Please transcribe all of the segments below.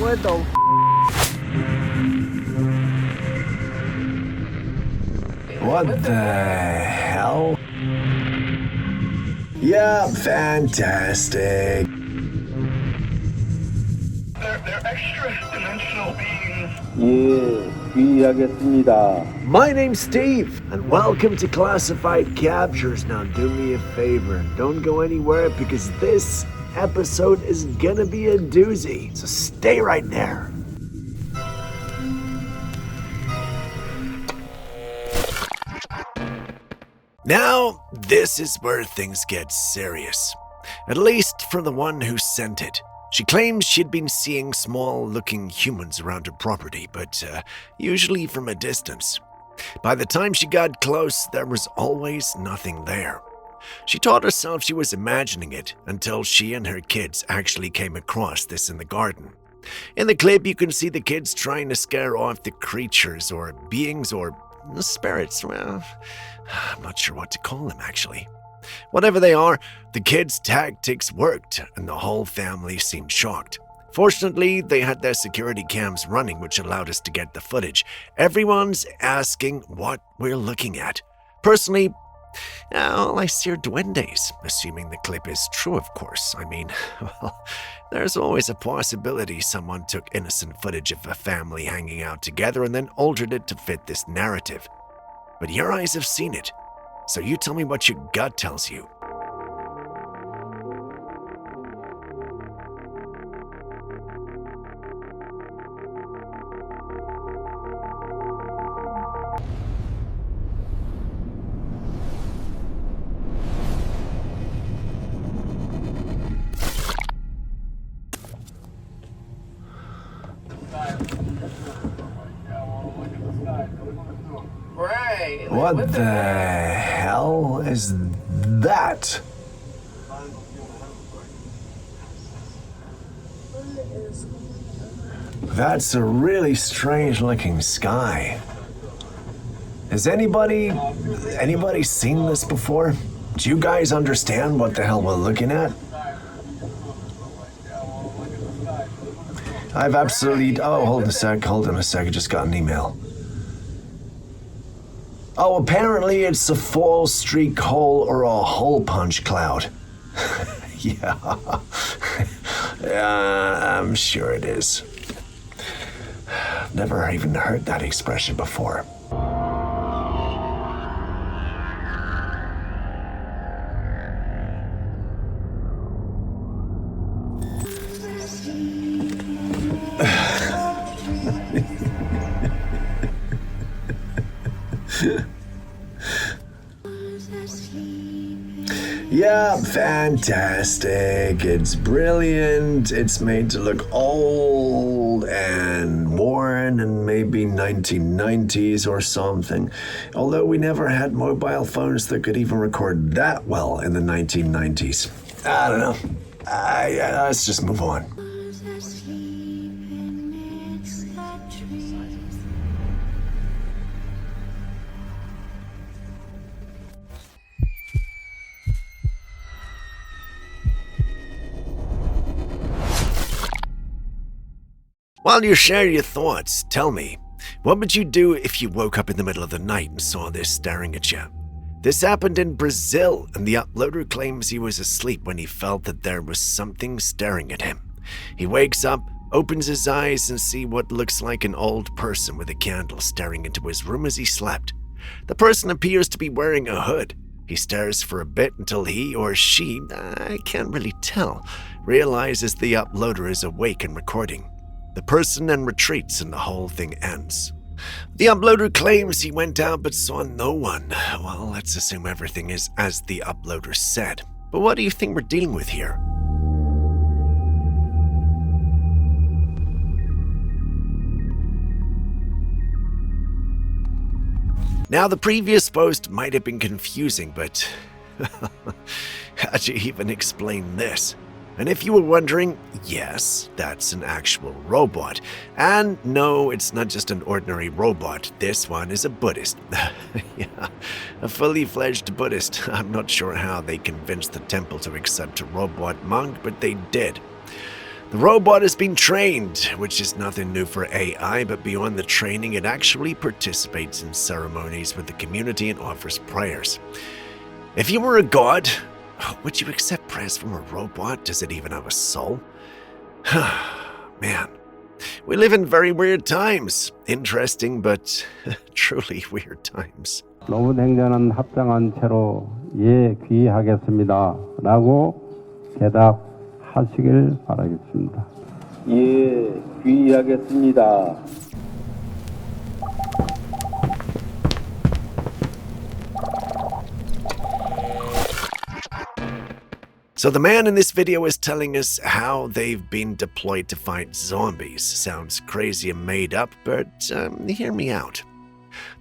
What the What the hell? Yeah, fantastic. They're extra-dimensional beings. 예, 주의하겠습니다. My name's Steve, and welcome to Classified Captures. Now do me a favor, don't go anywhere because this episode is gonna be a doozy, so stay right there. Now, this is where things get serious. At least for the one who sent it. She claims she'd been seeing small-looking humans around her property, but usually from a distance. By the time she got close, there was always nothing there. She told herself she was imagining it until she and her kids actually came across this in the garden. In the clip, you can see the kids trying to scare off the creatures or beings or spirits. Well, I'm not sure what to call them, actually. Whatever they are, the kids' tactics worked, and the whole family seemed shocked. Fortunately, they had their security cams running, which allowed us to get the footage. Everyone's asking what we're looking at. Personally, all I see are duendes, assuming the clip is true, of course. I mean, well, there's always a possibility someone took innocent footage of a family hanging out together and then altered it to fit this narrative. But your eyes have seen it, so you tell me what your gut tells you. Right. What the hell is that? That's a really strange looking sky. Has anybody seen this before? Do you guys understand what the hell we're looking at? I've absolutely... Oh, hold on a sec, I just got an email. Oh, apparently it's a fall streak hole or a hole punch cloud. Yeah. Yeah, I'm sure it is. Never even heard that expression before. Yeah, fantastic. It's brilliant. It's made to look old and worn and maybe 1990s or something. Although we never had mobile phones that could even record that well in the 1990s. I don't know. Let's just move on. While you share your thoughts, tell me, what would you do if you woke up in the middle of the night and saw this staring at you? This happened in Brazil, and the uploader claims he was asleep when he felt that there was something staring at him. He wakes up, opens his eyes, and sees what looks like an old person with a candle staring into his room as he slept. The person appears to be wearing a hood. He stares for a bit until he or she, I can't really tell, realizes the uploader is awake and recording. The person then retreats and the whole thing ends. The uploader claims he went out but saw no one. Well, let's assume everything is as the uploader said. But what do you think we're dealing with here? Now, the previous post might have been confusing, but how'd you even explain this? And if you were wondering, yes, that's an actual robot. And no, it's not just an ordinary robot. This one is a Buddhist. Yeah, a fully fledged Buddhist. I'm not sure how they convinced the temple to accept a robot monk, but they did. The robot has been trained, which is nothing new for AI, but beyond the training, it actually participates in ceremonies with the community and offers prayers. If you were a god, would you accept prayers from a robot? Does it even have a soul? Man, we live in very weird times. Interesting, but truly weird times. 로봇 행전은 합장한 채로 예 귀하겠습니다. 라고 대답하시길 바라겠습니다. 예 귀하겠습니다. So the man in this video is telling us how they've been deployed to fight zombies. Sounds crazy and made up, but hear me out.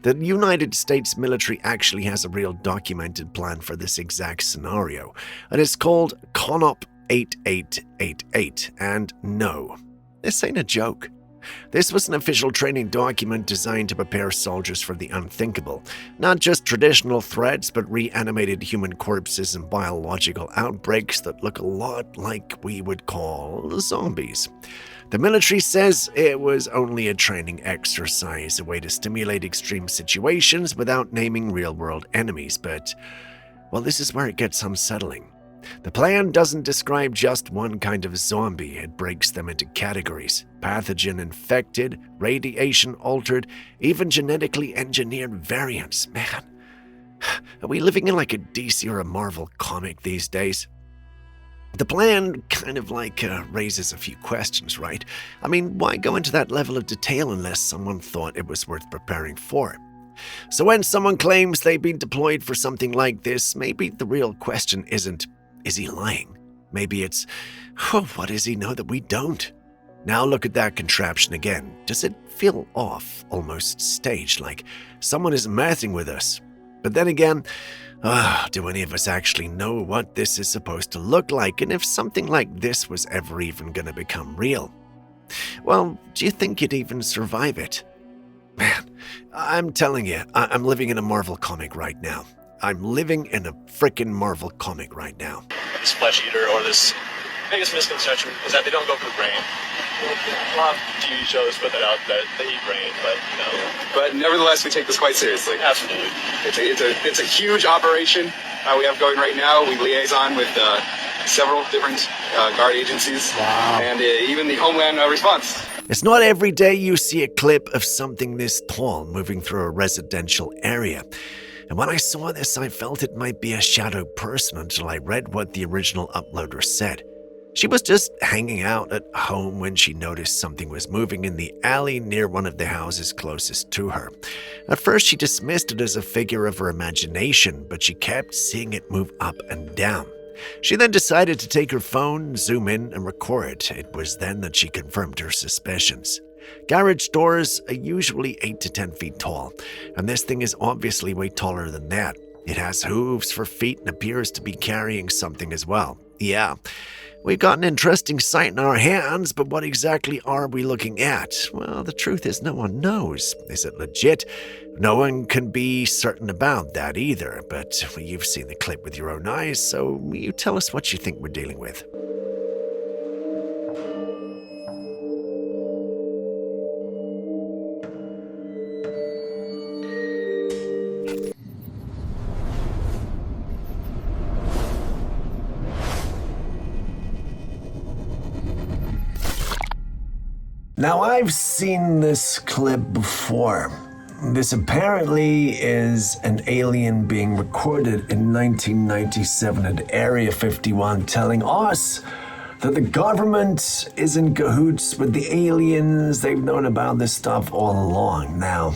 The United States military actually has a real documented plan for this exact scenario, and it's called CONOP 8888, and no, this ain't a joke. This was an official training document designed to prepare soldiers for the unthinkable, not just traditional threats, but reanimated human corpses and biological outbreaks that look a lot like we would call zombies. The military says it was only a training exercise, a way to stimulate extreme situations without naming real-world enemies, but, well, this is where it gets unsettling. The plan doesn't describe just one kind of zombie, it breaks them into categories: pathogen infected, radiation altered, even genetically engineered variants. Man, are we living in like a DC or a Marvel comic these days? The plan kind of raises a few questions, right? I mean, why go into that level of detail unless someone thought it was worth preparing for? So when someone claims they've been deployed for something like this, maybe the real question isn't, is he lying? Maybe it's, what does he know that we don't? Now look at that contraption again. Does it feel off, almost staged, like someone is messing with us? But then again, do any of us actually know what this is supposed to look like, and if something like this was ever even going to become real? Well, do you think you'd even survive it? Man, I'm telling you, I'm living in a Marvel comic right now. I'm living in a frickin' Marvel comic right now. This flesh eater, or this biggest misconception, is that they don't go for brain. A lot of TV shows put that out, that they eat brain, but But nevertheless, we take this quite seriously. absolutely. It's a huge operation we have going right now. We liaison with several different guard agencies, and even the Homeland Response. It's not every day you see a clip of something this tall moving through a residential area. And when I saw this, I felt it might be a shadow person until I read what the original uploader said. She was just hanging out at home when she noticed something was moving in the alley near one of the houses closest to her. At first, she dismissed it as a figure of her imagination, but she kept seeing it move up and down. She then decided to take her phone, zoom in, and record. It was then that she confirmed her suspicions. Garage doors are usually 8 to 10 feet tall, and this thing is obviously way taller than that. It has hooves for feet and appears to be carrying something as well. Yeah, we've got an interesting sight in our hands, but what exactly are we looking at? Well, the truth is no one knows. Is it legit? No one can be certain about that either, but you've seen the clip with your own eyes, so you tell us what you think we're dealing with. Now, I've seen this clip before. This apparently is an alien being recorded in 1997 at Area 51 telling us that the government is in cahoots with the aliens. They've known about this stuff all along. Now,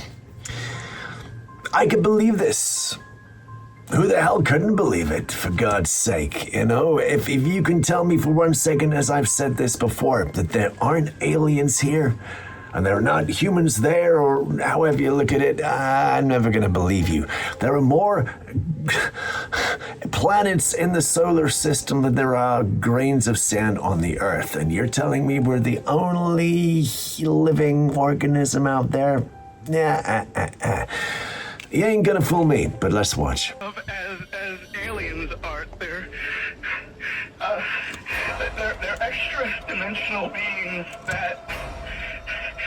I could believe this. Who the hell couldn't believe it, for God's sake? You know, if you can tell me for 1 second, as I've said this before, that there aren't aliens here, and there are not humans there, or however you look at it, I'm never going to believe you. There are more planets in the solar system than there are grains of sand on the Earth, and you're telling me we're the only living organism out there? You ain't gonna fool me, but let's watch. As aliens are, they're extra dimensional beings that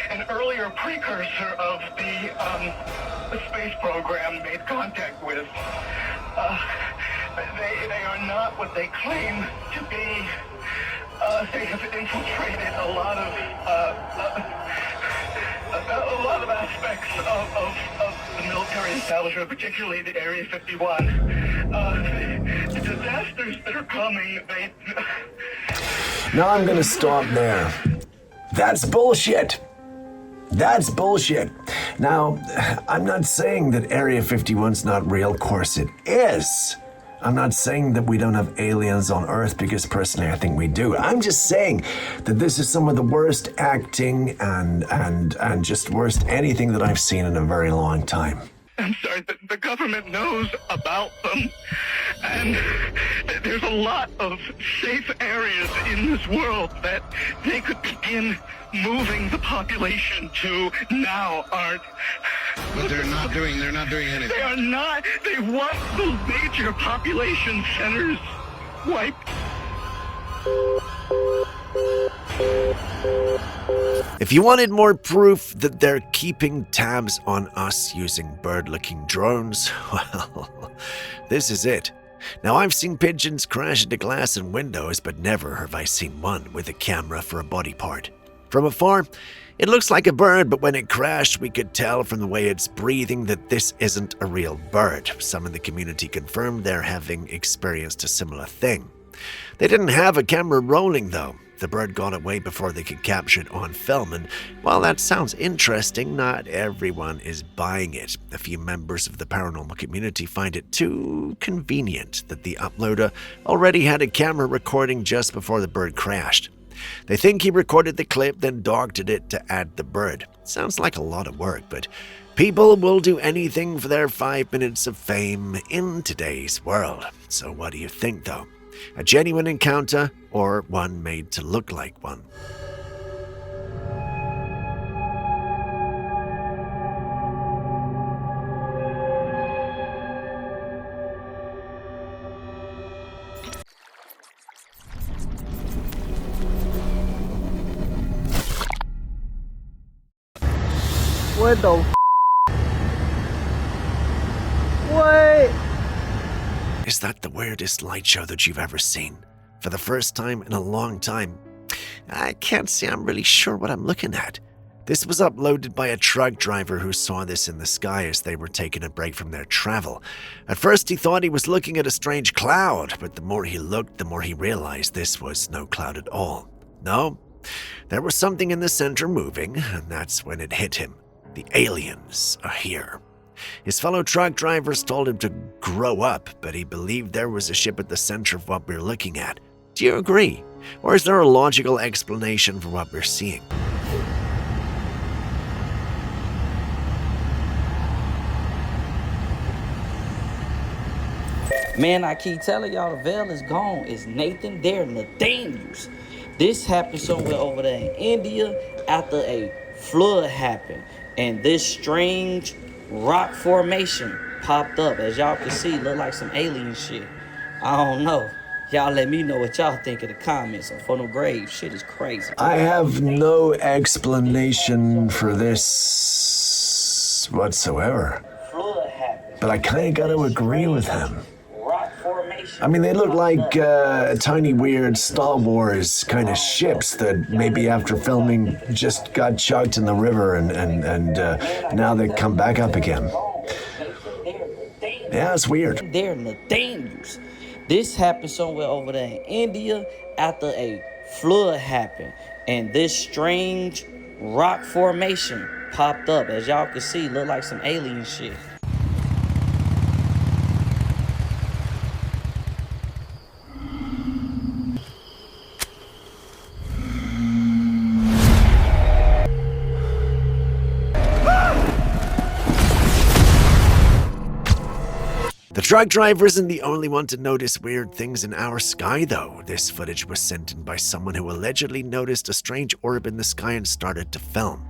an earlier precursor of the space program made contact with. They are not what they claim to be. They have infiltrated a lot of aspects of the military establishment, particularly the Area 51. The disasters that are coming, Now I'm gonna stop there. That's bullshit. That's bullshit. Now, I'm not saying that Area 51's not real. Of course it is. I'm not saying that we don't have aliens on Earth, because personally I think we do. I'm just saying that this is some of the worst acting and just worst anything that I've seen in a very long time. I'm sorry, the government knows about them, and there's a lot of safe areas in this world that they could begin moving the population to now, Art. But they're not doing anything. They are not. They want those major population centers wiped. If you wanted more proof that they're keeping tabs on us using bird-looking drones, well, this is it. Now, I've seen pigeons crash into glass and windows, but never have I seen one with a camera for a body part. From afar, it looks like a bird, but when it crashed, we could tell from the way it's breathing that this isn't a real bird. Some in the community confirmed they're having experienced a similar thing. They didn't have a camera rolling, though. The bird got away before they could capture it on film, and while that sounds interesting, not everyone is buying it. A few members of the paranormal community find it too convenient that the uploader already had a camera recording just before the bird crashed. They think he recorded the clip, then doctored it to add the bird. Sounds like a lot of work, but people will do anything for their 5 minutes of fame in today's world. So what do you think, though? A genuine encounter, or one made to look like one? What the f? What? Is that the weirdest light show that you've ever seen? For the first time in a long time, I can't say I'm really sure what I'm looking at. This was uploaded by a truck driver who saw this in the sky as they were taking a break from their travel. At first he thought he was looking at a strange cloud, but the more he looked, the more he realized this was no cloud at all. No, there was something in the center moving, and that's when it hit him. The aliens are here. His fellow truck drivers told him to grow up, but he believed there was a ship at the center of what we're looking at. Do you agree? Or is there a logical explanation for what we're seeing? Man, I keep telling y'all the veil is gone. It's Nathan there, Nathaniels. This happened somewhere over there in India after a flood happened. And this strange rock formation popped up. As y'all can see, look like some alien shit. I don't know. Y'all let me know what y'all think in the comments. For no grave, shit is crazy. I have no explanation for this whatsoever. Flood happened. But I kind of got to agree with him. Rock formation. I mean, they look like tiny, weird Star Wars kind of ships that maybe after filming just got chucked in the river and now they come back up again. Yeah, it's weird. They're Nathaniels. This happened somewhere over there in India after a flood happened. And this strange rock formation popped up. As y'all can see, look like some alien shit. The truck driver isn't the only one to notice weird things in our sky, though. This footage was sent in by someone who allegedly noticed a strange orb in the sky and started to film.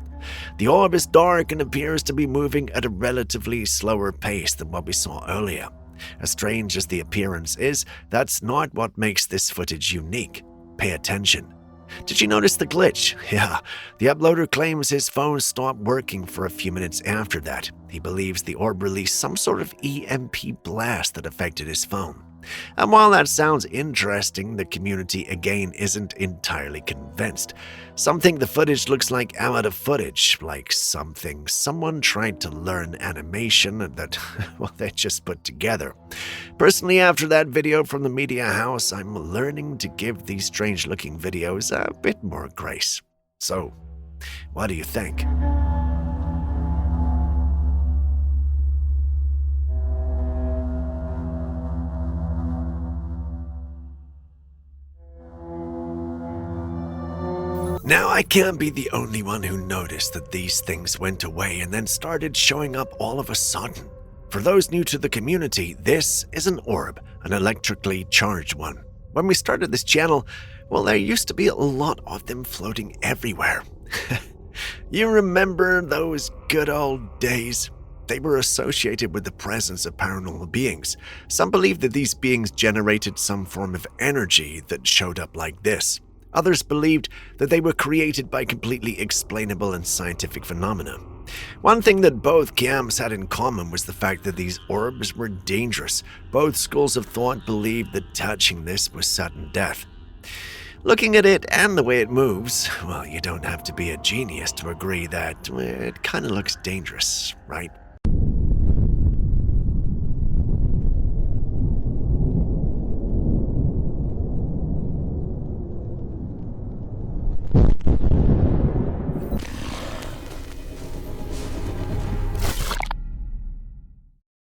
The orb is dark and appears to be moving at a relatively slower pace than what we saw earlier. As strange as the appearance is, that's not what makes this footage unique. Pay attention. Did you notice the glitch? Yeah, the uploader claims his phone stopped working for a few minutes after that. He believes the orb released some sort of EMP blast that affected his phone. And while that sounds interesting, the community again isn't entirely convinced. Some think the footage looks like amateur footage, like something someone tried to learn animation that, well, they just put together. Personally, after that video from the media house, I'm learning to give these strange-looking videos a bit more grace. So, what do you think? Now, I can't be the only one who noticed that these things went away and then started showing up all of a sudden. For those new to the community, this is an orb, an electrically charged one. When we started this channel, well, there used to be a lot of them floating everywhere. You remember those good old days? They were associated with the presence of paranormal beings. Some believe that these beings generated some form of energy that showed up like this. Others believed that they were created by completely explainable and scientific phenomena. One thing that both camps had in common was the fact that these orbs were dangerous. Both schools of thought believed that touching this was sudden death. Looking at it and the way it moves, well, you don't have to be a genius to agree that it kind of looks dangerous, right?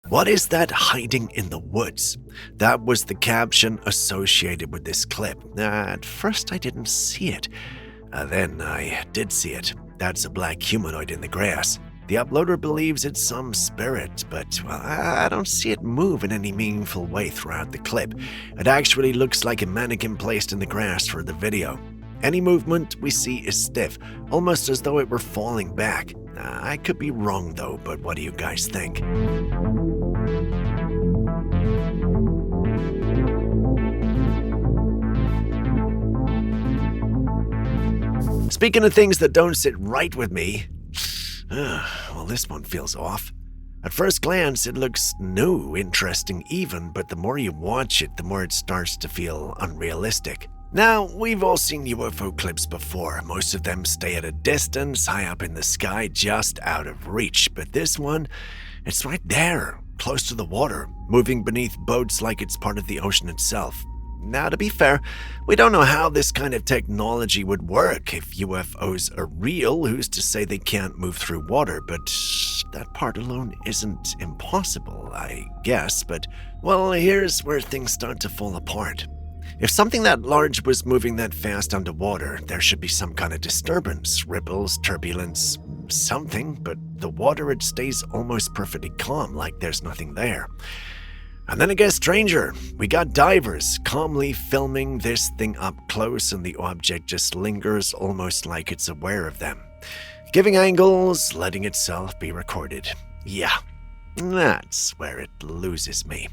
What is that hiding in the woods? That was the caption associated with this clip. At first I didn't see it. Then I did see it. That's a black humanoid in the grass. The uploader believes it's some spirit, but well, I don't see it move in any meaningful way throughout the clip. It actually looks like a mannequin placed in the grass for the video. Any movement we see is stiff, almost as though it were falling back. I could be wrong though, but what do you guys think? Speaking of things that don't sit right with me, well, this one feels off. At first glance, it looks new, interesting even, but the more you watch it, the more it starts to feel unrealistic. Now, we've all seen UFO clips before. Most of them stay at a distance, high up in the sky, just out of reach. But this one, it's right there, close to the water, moving beneath boats like it's part of the ocean itself. Now, to be fair, we don't know how this kind of technology would work. If UFOs are real, who's to say they can't move through water? But that part alone isn't impossible, I guess. But, well, here's where things start to fall apart. If something that large was moving that fast underwater, there should be some kind of disturbance, ripples, turbulence, something, but the water, it stays almost perfectly calm, like there's nothing there. And then it gets stranger. We got divers calmly filming this thing up close, and the object just lingers almost like it's aware of them, giving angles, letting itself be recorded. Yeah, that's where it loses me.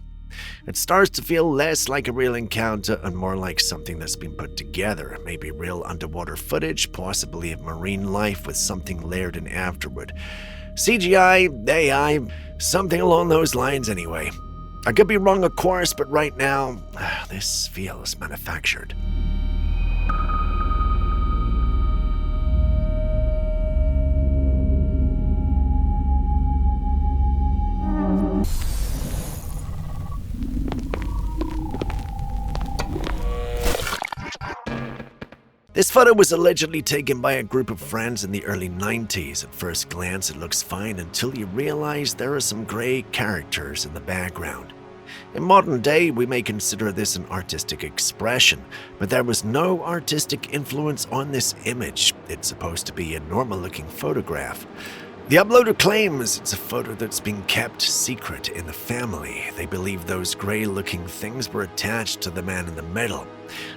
It starts to feel less like a real encounter and more like something that's been put together, maybe real underwater footage, possibly of marine life with something layered in afterward. CGI, AI, something along those lines anyway. I could be wrong, of course, but right now, this feels manufactured. This photo was allegedly taken by a group of friends in the early 90s. At first glance, it looks fine until you realize there are some gray characters in the background. In modern day, we may consider this an artistic expression, but there was no artistic influence on this image. It's supposed to be a normal-looking photograph. The uploader claims it's a photo that's been kept secret in the family. They believe those gray-looking things were attached to the man in the middle.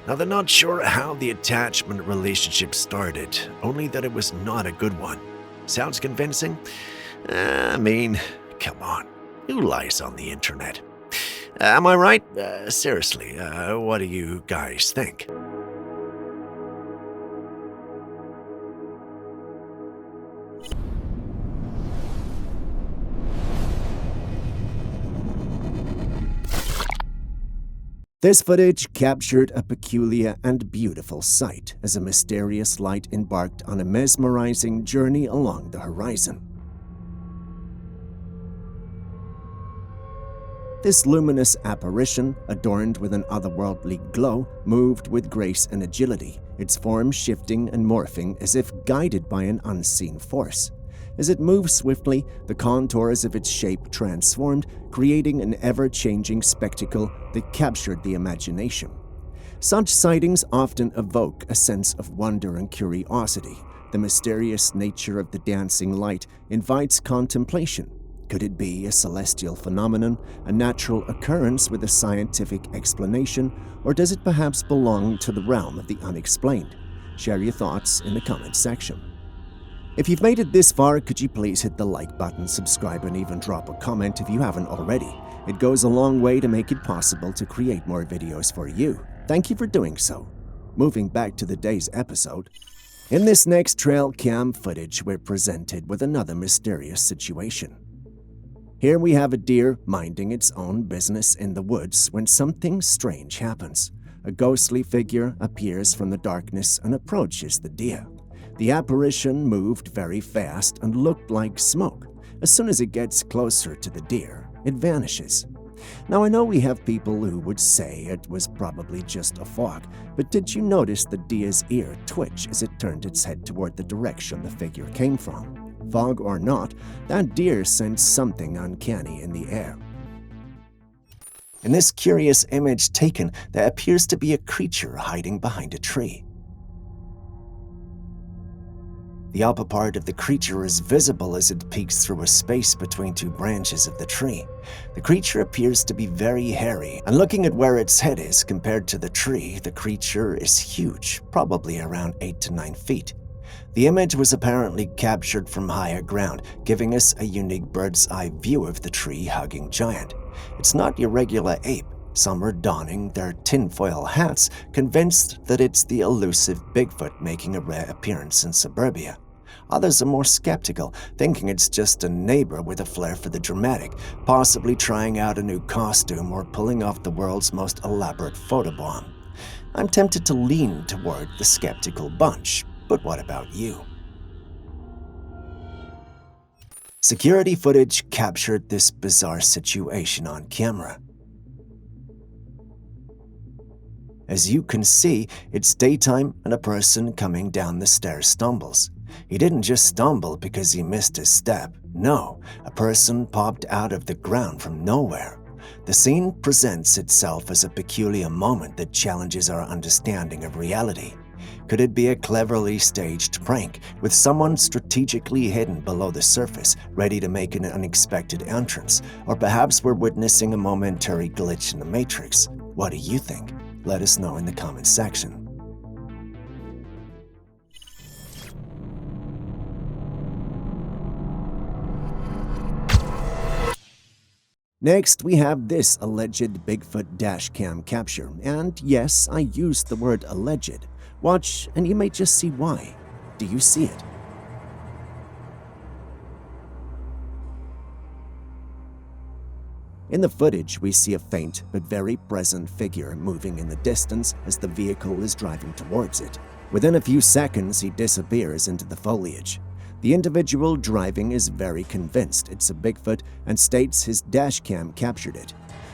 Now, they're not sure how the attachment relationship started, only that it was not a good one. Sounds convincing? I mean, come on. Who lies on the internet? Am I right? Seriously, what do you guys think? This footage captured a peculiar and beautiful sight as a mysterious light embarked on a mesmerizing journey along the horizon. This luminous apparition, adorned with an otherworldly glow, moved with grace and agility, its form shifting and morphing as if guided by an unseen force. As it moved swiftly, the contours of its shape transformed, creating an ever-changing spectacle that captured the imagination. Such sightings often evoke a sense of wonder and curiosity. The mysterious nature of the dancing light invites contemplation. Could it be a celestial phenomenon, a natural occurrence with a scientific explanation, or does it perhaps belong to the realm of the unexplained? Share your thoughts in the comments section. If you've made it this far, could you please hit the like button, subscribe, and even drop a comment if you haven't already? It goes a long way to make it possible to create more videos for you. Thank you for doing so. Moving back to the day's episode. In this next Trailcam footage, we're presented with another mysterious situation. Here we have a deer minding its own business in the woods when something strange happens. A ghostly figure appears from the darkness and approaches the deer. The apparition moved very fast and looked like smoke. As soon as it gets closer to the deer, it vanishes. Now I know we have people who would say it was probably just a fog, but did you notice the deer's ear twitch as it turned its head toward the direction the figure came from? Fog or not, that deer sensed something uncanny in the air. In this curious image taken, there appears to be a creature hiding behind a tree. The upper part of the creature is visible as it peeks through a space between two branches of the tree. The creature appears to be very hairy, and looking at where its head is compared to the tree, the creature is huge, probably around 8 to 9 feet. The image was apparently captured from higher ground, giving us a unique bird's eye view of the tree-hugging giant. It's not your regular ape. Some are donning their tinfoil hats, convinced that it's the elusive Bigfoot making a rare appearance in suburbia. Others are more skeptical, thinking it's just a neighbor with a flair for the dramatic, possibly trying out a new costume or pulling off the world's most elaborate photobomb. I'm tempted to lean toward the skeptical bunch, but what about you? Security footage captured this bizarre situation on camera. As you can see, it's daytime and a person coming down the stairs stumbles. He didn't just stumble because he missed his step. No, a person popped out of the ground from nowhere. The scene presents itself as a peculiar moment that challenges our understanding of reality. Could it be a cleverly staged prank, with someone strategically hidden below the surface, ready to make an unexpected entrance? Or perhaps we're witnessing a momentary glitch in the Matrix? What do you think? Let us know in the comments section. Next, we have this alleged Bigfoot dashcam capture, and yes, I used the word alleged. Watch, and you may just see why. Do you see it? In the footage, we see a faint but very present figure moving in the distance as the vehicle is driving towards it. Within a few seconds, he disappears into the foliage. The individual driving is very convinced it's a Bigfoot and states his dashcam captured it.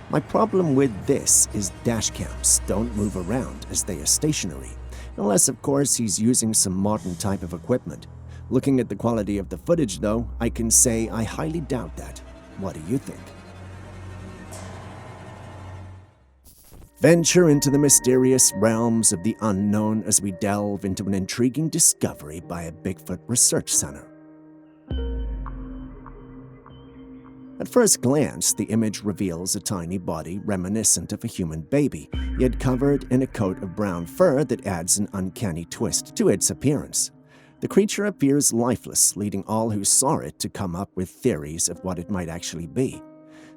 My problem with this is dashcams don't move around as they are stationary, unless of course he's using some modern type of equipment. Looking at the quality of the footage though, I can say I highly doubt that. What do you think? Venture into the mysterious realms of the unknown as we delve into an intriguing discovery by a Bigfoot research center. At first glance, the image reveals a tiny body reminiscent of a human baby, yet covered in a coat of brown fur that adds an uncanny twist to its appearance. The creature appears lifeless, leading all who saw it to come up with theories of what it might actually be.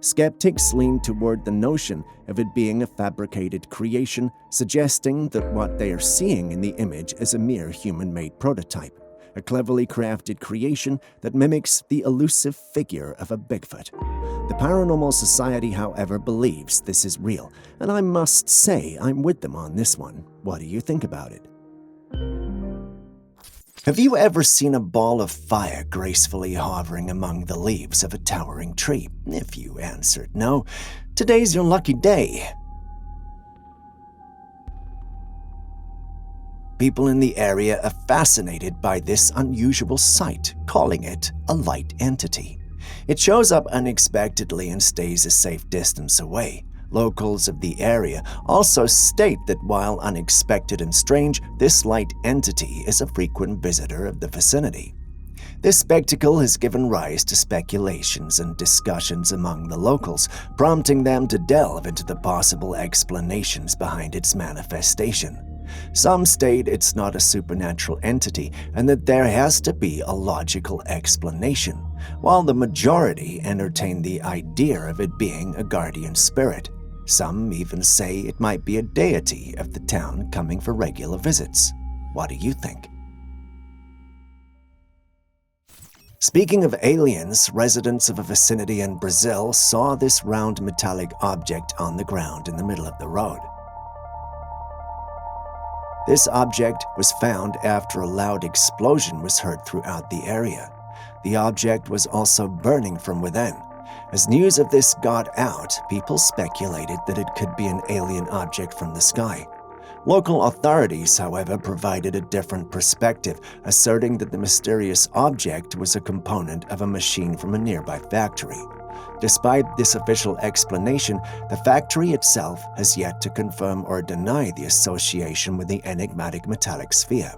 Skeptics lean toward the notion of it being a fabricated creation, suggesting that what they are seeing in the image is a mere human-made prototype, a cleverly crafted creation that mimics the elusive figure of a Bigfoot. The Paranormal Society, however, believes this is real, and I must say I'm with them on this one. What do you think about it? Have you ever seen a ball of fire gracefully hovering among the leaves of a towering tree? If you answered no, today's your lucky day. People in the area are fascinated by this unusual sight, calling it a light entity. It shows up unexpectedly and stays a safe distance away. Locals of the area also state that while unexpected and strange, this light entity is a frequent visitor of the vicinity. This spectacle has given rise to speculations and discussions among the locals, prompting them to delve into the possible explanations behind its manifestation. Some state it's not a supernatural entity and that there has to be a logical explanation, while the majority entertain the idea of it being a guardian spirit. Some even say it might be a deity of the town coming for regular visits. What do you think? Speaking of aliens, residents of a vicinity in Brazil saw this round metallic object on the ground in the middle of the road. This object was found after a loud explosion was heard throughout the area. The object was also burning from within. As news of this got out, people speculated that it could be an alien object from the sky. Local authorities, however, provided a different perspective, asserting that the mysterious object was a component of a machine from a nearby factory. Despite this official explanation, the factory itself has yet to confirm or deny the association with the enigmatic metallic sphere.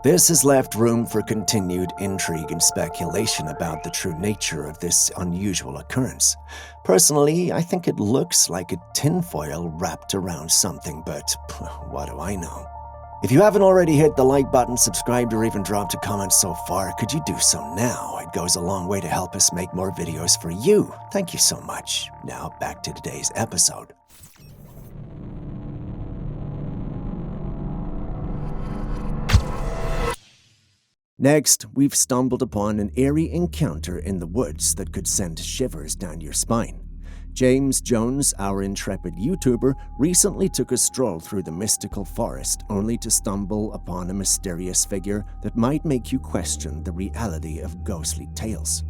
This has left room for continued intrigue and speculation about the true nature of this unusual occurrence. Personally, I think it looks like a tinfoil wrapped around something, but what do I know? If you haven't already hit the like button, subscribed, or even dropped a comment so far, could you do so now? It goes a long way to help us make more videos for you. Thank you so much. Now back to today's episode. Next, we've stumbled upon an eerie encounter in the woods that could send shivers down your spine. James Jones, our intrepid YouTuber, recently took a stroll through the mystical forest only to stumble upon a mysterious figure that might make you question the reality of ghostly tales.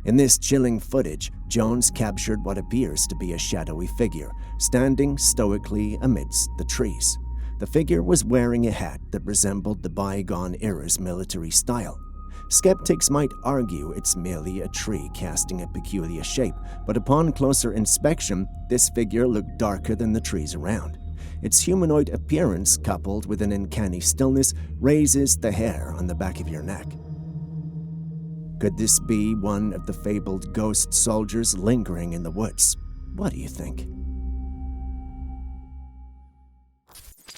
In this chilling footage, Jones captured what appears to be a shadowy figure, standing stoically amidst the trees. The figure was wearing a hat that resembled the bygone era's military style. Skeptics might argue it's merely a tree casting a peculiar shape, but upon closer inspection, this figure looked darker than the trees around. Its humanoid appearance, coupled with an uncanny stillness, raises the hair on the back of your neck. Could this be one of the fabled ghost soldiers lingering in the woods? What do you think?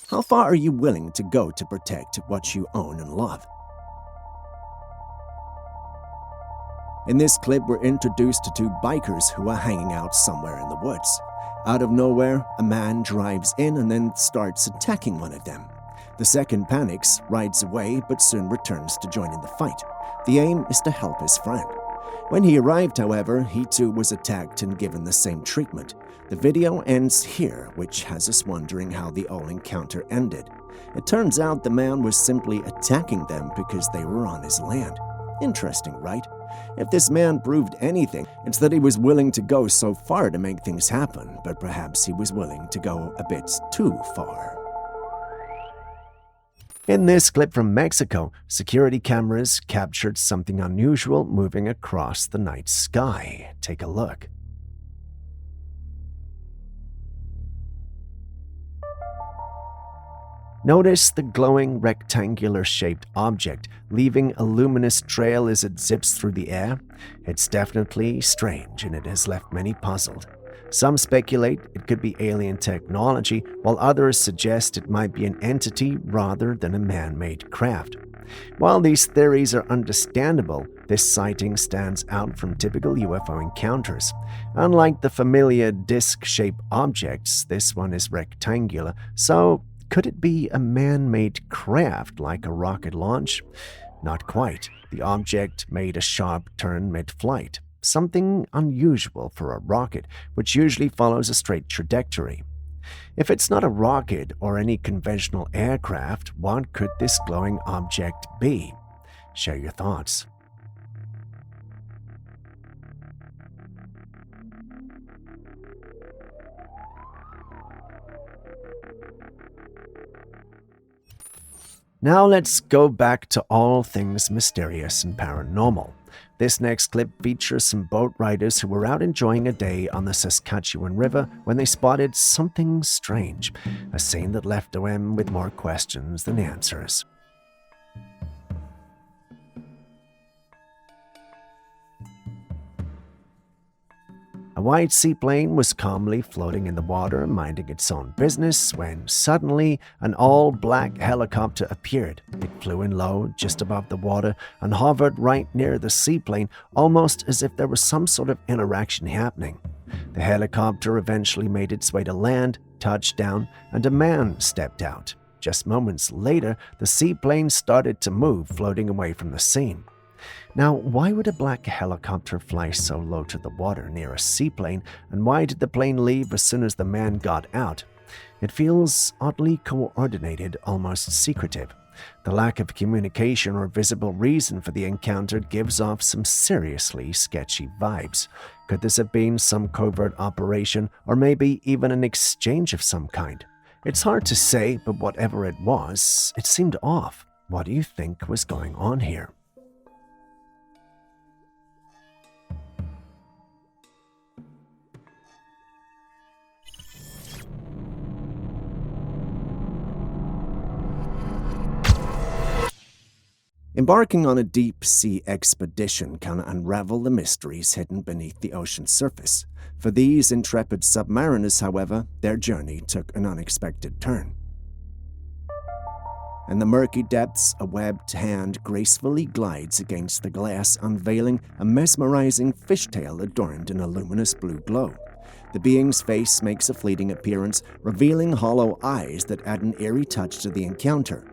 How far are you willing to go to protect what you own and love? In this clip, we're introduced to two bikers who are hanging out somewhere in the woods. Out of nowhere, a man drives in and then starts attacking one of them. The second panics, rides away, but soon returns to join in the fight. The aim is to help his friend. When he arrived, however, he too was attacked and given the same treatment. The video ends here, which has us wondering how the whole encounter ended. It turns out the man was simply attacking them because they were on his land. Interesting, right? If this man proved anything, it's that he was willing to go so far to make things happen, but perhaps he was willing to go a bit too far. In this clip from Mexico, security cameras captured something unusual moving across the night sky. Take a look. Notice the glowing rectangular-shaped object, leaving a luminous trail as it zips through the air. It's definitely strange, and it has left many puzzled. Some speculate it could be alien technology, while others suggest it might be an entity rather than a man-made craft. While these theories are understandable, this sighting stands out from typical UFO encounters. Unlike the familiar disc-shaped objects, this one is rectangular, so could it be a man-made craft like a rocket launch? Not quite. The object made a sharp turn mid-flight, something unusual for a rocket, which usually follows a straight trajectory. If it's not a rocket or any conventional aircraft, what could this glowing object be? Share your thoughts. Now let's go back to all things mysterious and paranormal. This next clip features some boat riders who were out enjoying a day on the Saskatchewan River when they spotted something strange, a scene that left them with more questions than answers. A white seaplane was calmly floating in the water, minding its own business, when suddenly an all-black helicopter appeared. It flew in low, just above the water, and hovered right near the seaplane, almost as if there was some sort of interaction happening. The helicopter eventually made its way to land, touched down, and a man stepped out. Just moments later, the seaplane started to move, floating away from the scene. Now, why would a black helicopter fly so low to the water near a seaplane, and why did the plane leave as soon as the man got out? It feels oddly coordinated, almost secretive. The lack of communication or visible reason for the encounter gives off some seriously sketchy vibes. Could this have been some covert operation, or maybe even an exchange of some kind? It's hard to say, but whatever it was, it seemed off. What do you think was going on here? Embarking on a deep-sea expedition can unravel the mysteries hidden beneath the ocean's surface. For these intrepid submariners, however, their journey took an unexpected turn. In the murky depths, a webbed hand gracefully glides against the glass, unveiling a mesmerizing fishtail adorned in a luminous blue glow. The being's face makes a fleeting appearance, revealing hollow eyes that add an eerie touch to the encounter.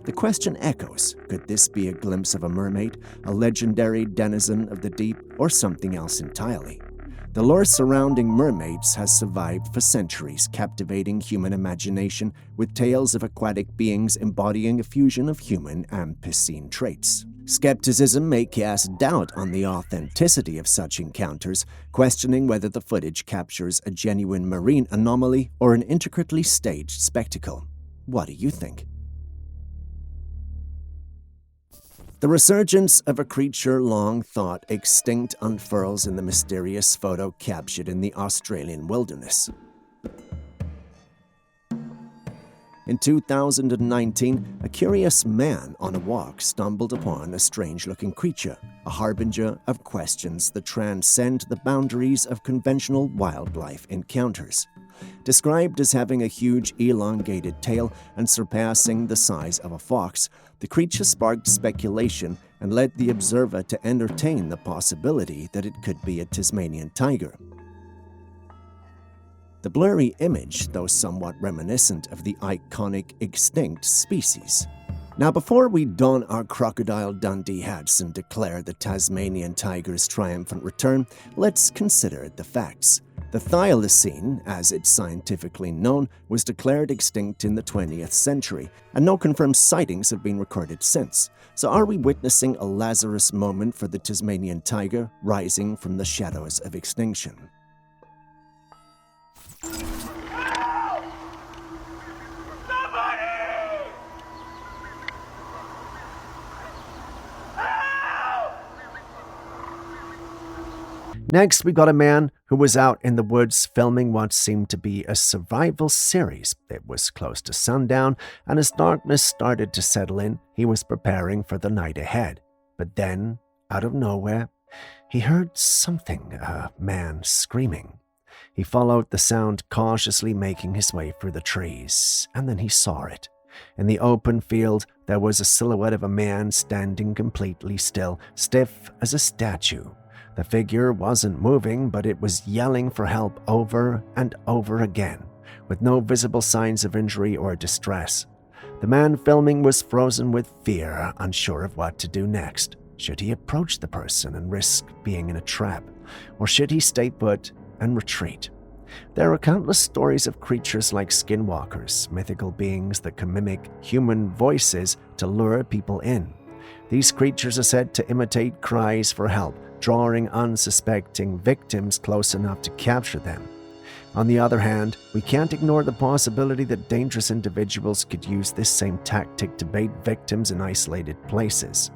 The question echoes, could this be a glimpse of a mermaid, a legendary denizen of the deep, or something else entirely? The lore surrounding mermaids has survived for centuries, captivating human imagination with tales of aquatic beings embodying a fusion of human and piscine traits. Skepticism may cast doubt on the authenticity of such encounters, questioning whether the footage captures a genuine marine anomaly or an intricately staged spectacle. What do you think? The resurgence of a creature long thought extinct unfurls in the mysterious photo captured in the Australian wilderness. In 2019, a curious man on a walk stumbled upon a strange-looking creature, a harbinger of questions that transcend the boundaries of conventional wildlife encounters. Described as having a huge elongated tail and surpassing the size of a fox, the creature sparked speculation and led the observer to entertain the possibility that it could be a Tasmanian tiger. The blurry image, though somewhat reminiscent of the iconic extinct species. Now, before we don our Crocodile Dundee hats and declare the Tasmanian tiger's triumphant return, let's consider the facts. The thylacine, as it's scientifically known, was declared extinct in the 20th century, and no confirmed sightings have been recorded since. So are we witnessing a Lazarus moment for the Tasmanian tiger, rising from the shadows of extinction? Next, we got a man who was out in the woods filming what seemed to be a survival series. It was close to sundown, and as darkness started to settle in, he was preparing for the night ahead. But then, out of nowhere, he heard something, a man screaming. He followed the sound, cautiously making his way through the trees, and then he saw it. In the open field, there was a silhouette of a man standing completely still, stiff as a statue. The figure wasn't moving, but it was yelling for help over and over again, with no visible signs of injury or distress. The man filming was frozen with fear, unsure of what to do next. Should he approach the person and risk being in a trap, or should he stay put and retreat? There are countless stories of creatures like skinwalkers, mythical beings that can mimic human voices to lure people in. These creatures are said to imitate cries for help, drawing unsuspecting victims close enough to capture them. On the other hand, we can't ignore the possibility that dangerous individuals could use this same tactic to bait victims in isolated places.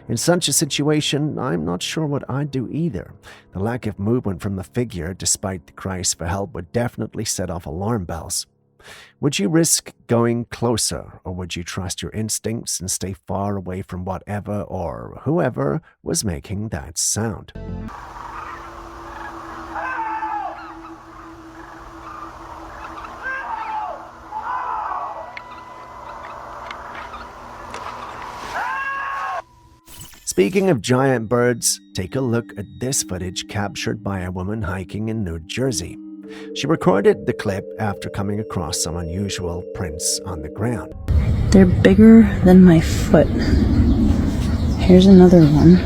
In such a situation, I'm not sure what I'd do either. The lack of movement from the figure, despite the cries for help, would definitely set off alarm bells. Would you risk going closer, or would you trust your instincts and stay far away from whatever or whoever was making that sound? Speaking of giant birds, take a look at this footage captured by a woman hiking in New Jersey. She recorded the clip after coming across some unusual prints on the ground. They're bigger than my foot. Here's another one.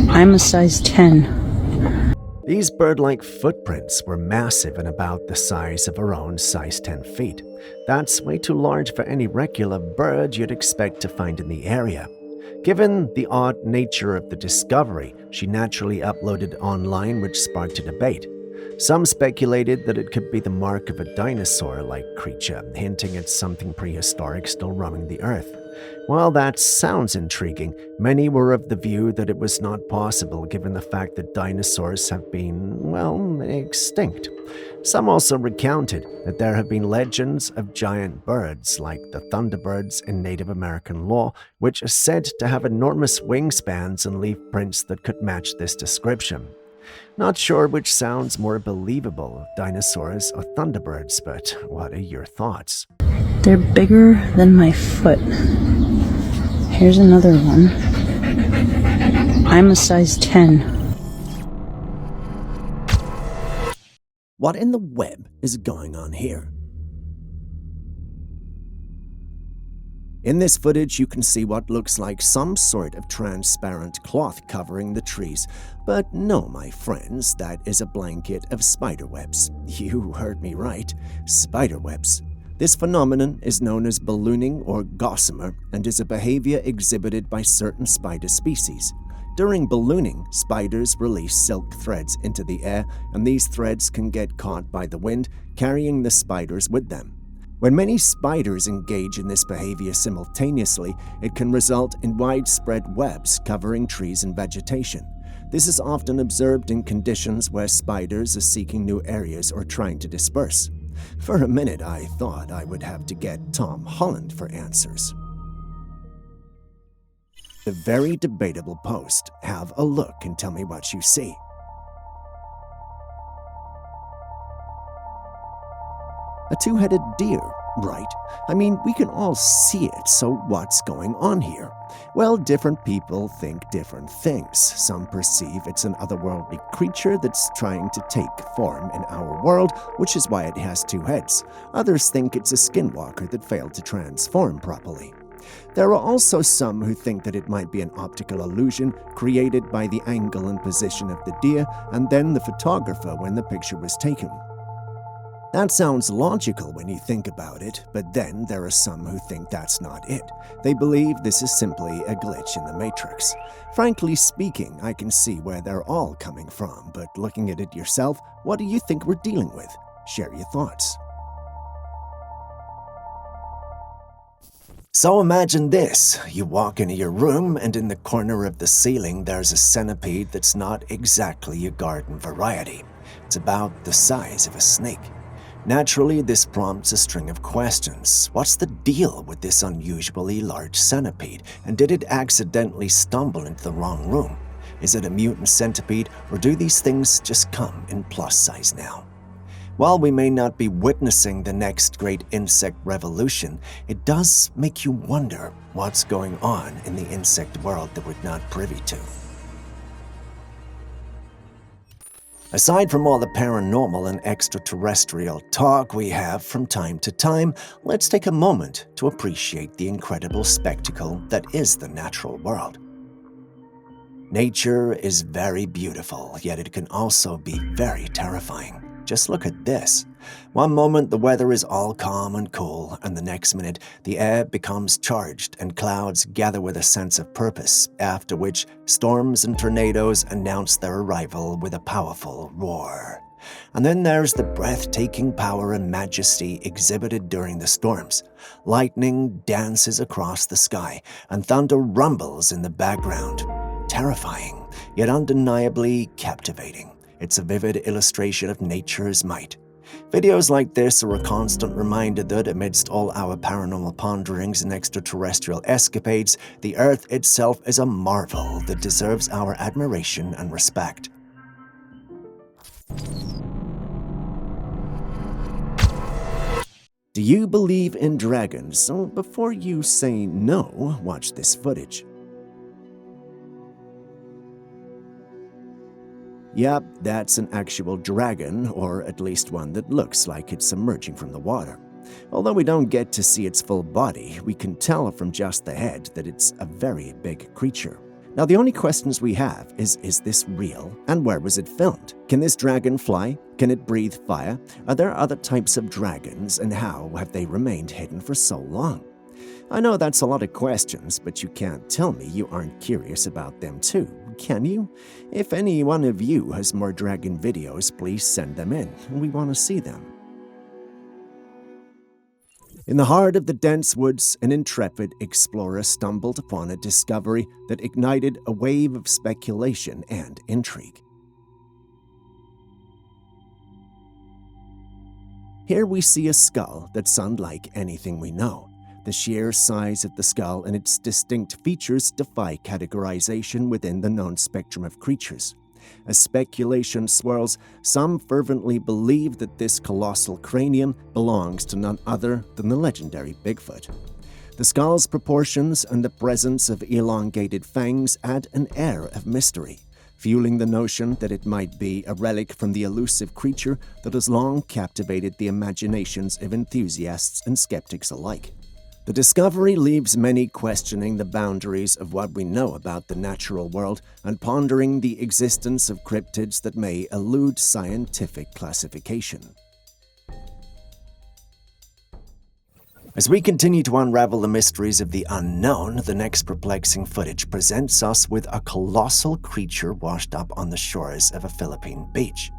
I'm a size 10. These bird-like footprints were massive and about the size of her own size 10 feet. That's way too large for any regular bird you'd expect to find in the area. Given the odd nature of the discovery, she naturally uploaded online, which sparked a debate. Some speculated that it could be the mark of a dinosaur-like creature, hinting at something prehistoric still roaming the earth. While that sounds intriguing, many were of the view that it was not possible given the fact that dinosaurs have been, well, extinct. Some also recounted that there have been legends of giant birds like the thunderbirds in Native American lore, which are said to have enormous wingspans and leave prints that could match this description. Not sure which sounds more believable, dinosaurs or thunderbirds, but what are your thoughts? They're bigger than my foot. Here's another one. I'm a size 10. What in the web is going on here? In this footage, you can see what looks like some sort of transparent cloth covering the trees. But no, my friends, that is a blanket of spiderwebs. You heard me right, spiderwebs. This phenomenon is known as ballooning or gossamer and is a behavior exhibited by certain spider species. During ballooning, spiders release silk threads into the air, and these threads can get caught by the wind, carrying the spiders with them. When many spiders engage in this behavior simultaneously, it can result in widespread webs covering trees and vegetation. This is often observed in conditions where spiders are seeking new areas or trying to disperse. For a minute, I thought I would have to get Tom Holland for answers. The very debatable post. Have a look and tell me what you see. A two-headed deer, right? I mean, we can all see it, so what's going on here? Well, different people think different things. Some perceive it's an otherworldly creature that's trying to take form in our world, which is why it has two heads. Others think it's a skinwalker that failed to transform properly. There are also some who think that it might be an optical illusion created by the angle and position of the deer and then the photographer when the picture was taken. That sounds logical when you think about it, but then there are some who think that's not it. They believe this is simply a glitch in the Matrix. Frankly speaking, I can see where they're all coming from, but looking at it yourself, what do you think we're dealing with? Share your thoughts. So imagine this. You walk into your room and in the corner of the ceiling there's a centipede that's not exactly a garden variety. It's about the size of a snake. Naturally, this prompts a string of questions. What's the deal with this unusually large centipede? And did it accidentally stumble into the wrong room? Is it a mutant centipede, or do these things just come in plus size now? While we may not be witnessing the next great insect revolution, it does make you wonder what's going on in the insect world that we're not privy to. Aside from all the paranormal and extraterrestrial talk we have from time to time, let's take a moment to appreciate the incredible spectacle that is the natural world. Nature is very beautiful, yet it can also be very terrifying. Just look at this. One moment the weather is all calm and cool, and the next minute the air becomes charged and clouds gather with a sense of purpose, after which storms and tornadoes announce their arrival with a powerful roar. And then there's the breathtaking power and majesty exhibited during the storms. Lightning dances across the sky, and thunder rumbles in the background. Terrifying, yet undeniably captivating. It's a vivid illustration of nature's might. Videos like this are a constant reminder that amidst all our paranormal ponderings and extraterrestrial escapades, the Earth itself is a marvel that deserves our admiration and respect. Do you believe in dragons? So before you say no, watch this footage. Yep, that's an actual dragon, or at least one that looks like it's emerging from the water. Although we don't get to see its full body, we can tell from just the head that it's a very big creature. Now the only questions we have is this real, and where was it filmed? Can this dragon fly? Can it breathe fire? Are there other types of dragons, and how have they remained hidden for so long? I know that's a lot of questions, but you can't tell me you aren't curious about them too, can you? If any one of you has more dragon videos, please send them in. We want to see them. In the heart of the dense woods, an intrepid explorer stumbled upon a discovery that ignited a wave of speculation and intrigue. Here we see a skull that's unlike anything we know. The sheer size of the skull and its distinct features defy categorization within the known spectrum of creatures. As speculation swirls, some fervently believe that this colossal cranium belongs to none other than the legendary Bigfoot. The skull's proportions and the presence of elongated fangs add an air of mystery, fueling the notion that it might be a relic from the elusive creature that has long captivated the imaginations of enthusiasts and skeptics alike. The discovery leaves many questioning the boundaries of what we know about the natural world and pondering the existence of cryptids that may elude scientific classification. As we continue to unravel the mysteries of the unknown, the next perplexing footage presents us with a colossal creature washed up on the shores of a Philippine beach.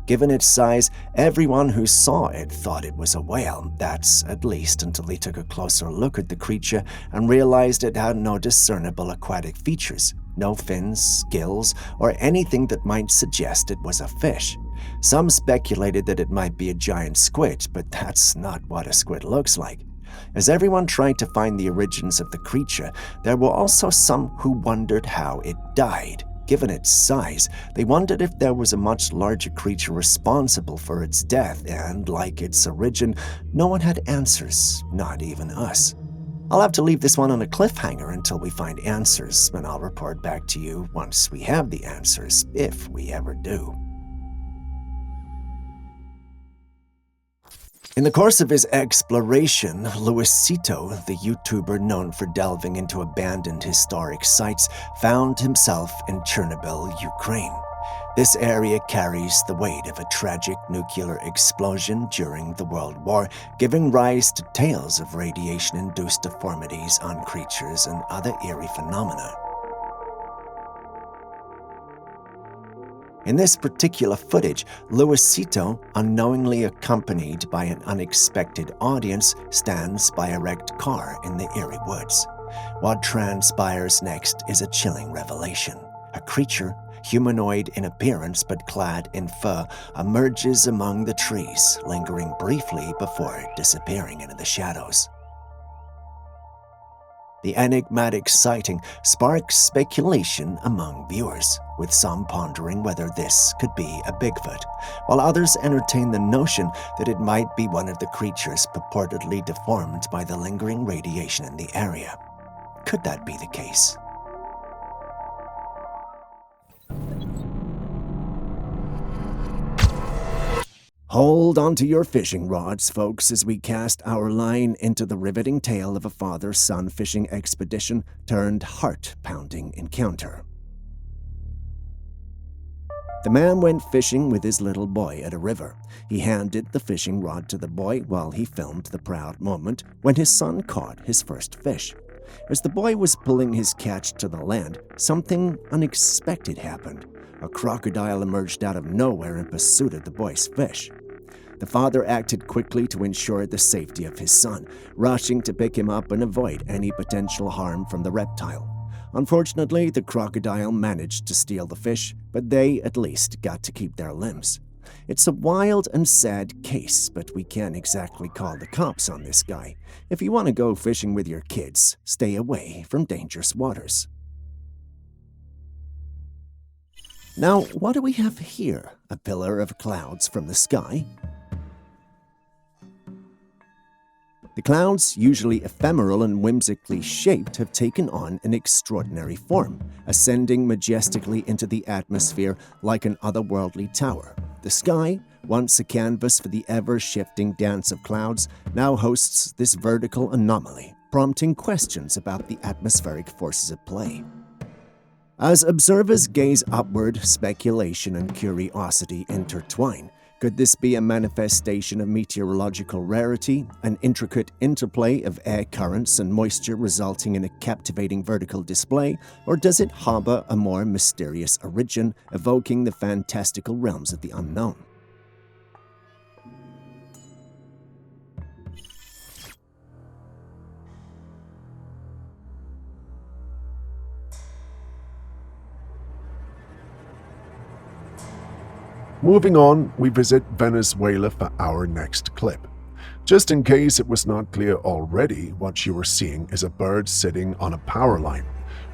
Given its size, everyone who saw it thought it was a whale. That's at least until they took a closer look at the creature and realized it had no discernible aquatic features, no fins, gills, or anything that might suggest it was a fish. Some speculated that it might be a giant squid, but that's not what a squid looks like. As everyone tried to find the origins of the creature, there were also some who wondered how it died. Given its size, they wondered if there was a much larger creature responsible for its death, and like its origin, no one had answers, not even us. I'll have to leave this one on a cliffhanger until we find answers, and I'll report back to you once we have the answers, if we ever do. In the course of his exploration, Luisito, the YouTuber known for delving into abandoned historic sites, found himself in Chernobyl, Ukraine. This area carries the weight of a tragic nuclear explosion during the World War, giving rise to tales of radiation-induced deformities on creatures and other eerie phenomena. In this particular footage, Luisito, unknowingly accompanied by an unexpected audience, stands by a wrecked car in the eerie woods. What transpires next is a chilling revelation. A creature, humanoid in appearance but clad in fur, emerges among the trees, lingering briefly before disappearing into the shadows. The enigmatic sighting sparks speculation among viewers, with some pondering whether this could be a Bigfoot, while others entertain the notion that it might be one of the creatures purportedly deformed by the lingering radiation in the area. Could that be the case? Hold onto your fishing rods, folks, as we cast our line into the riveting tale of a father-son fishing expedition turned heart-pounding encounter. The man went fishing with his little boy at a river. He handed the fishing rod to the boy while he filmed the proud moment when his son caught his first fish. As the boy was pulling his catch to the land, something unexpected happened. A crocodile emerged out of nowhere in pursuit of the boy's fish. The father acted quickly to ensure the safety of his son, rushing to pick him up and avoid any potential harm from the reptile. Unfortunately, the crocodile managed to steal the fish, but they at least got to keep their limbs. It's a wild and sad case, but we can't exactly call the cops on this guy. If you want to go fishing with your kids, stay away from dangerous waters. Now, what do we have here? A pillar of clouds from the sky? The clouds, usually ephemeral and whimsically shaped, have taken on an extraordinary form, ascending majestically into the atmosphere like an otherworldly tower. The sky, once a canvas for the ever-shifting dance of clouds, now hosts this vertical anomaly, prompting questions about the atmospheric forces at play. As observers gaze upward, speculation and curiosity intertwine. Could this be a manifestation of meteorological rarity, an intricate interplay of air currents and moisture resulting in a captivating vertical display, or does it harbor a more mysterious origin, evoking the fantastical realms of the unknown? Moving on, we visit Venezuela for our next clip. Just in case it was not clear already, what you are seeing is a bird sitting on a power line.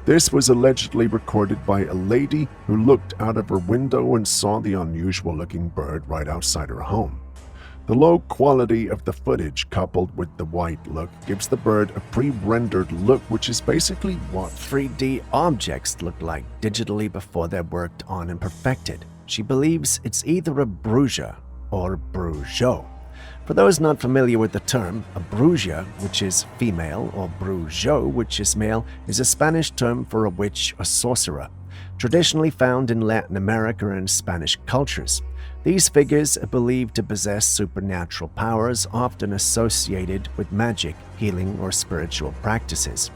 This was allegedly recorded by a lady who looked out of her window and saw the unusual-looking bird right outside her home. The low quality of the footage coupled with the white look gives the bird a pre-rendered look, which is basically what 3D objects look like digitally before they're worked on and perfected. She believes it's either a bruja or brujo. For those not familiar with the term, a bruja, which is female, or brujo, which is male, is a Spanish term for a witch or sorcerer, traditionally found in Latin America and Spanish cultures. These figures are believed to possess supernatural powers, often associated with magic, healing, or spiritual practices.